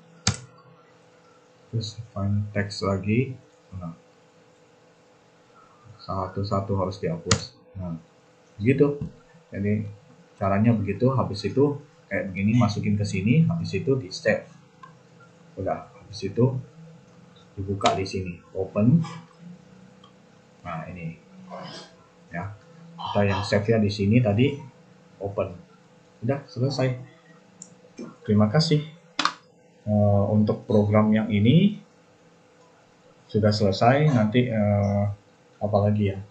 Terus find text lagi. Nah, satu-satu harus dihapus. Nah, begitu. Jadi caranya begitu. Habis itu kayak begini, masukin ke sini. Habis itu di save. Udah. Habis itu dibuka di sini. Open. Nah, ini. Ya. Kita yang save-nya di sini tadi. Open. Udah selesai. Terima kasih. Untuk program yang ini sudah selesai. Nanti apa lagi ya?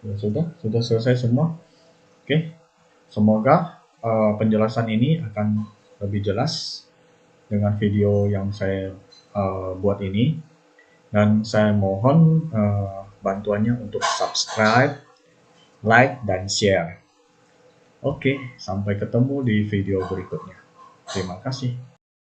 Ya sudah selesai semua. Oke. Semoga penjelasan ini akan lebih jelas dengan video yang saya buat ini. Dan saya mohon bantuannya untuk subscribe, like, dan share. Oke, sampai ketemu di video berikutnya. Terima kasih.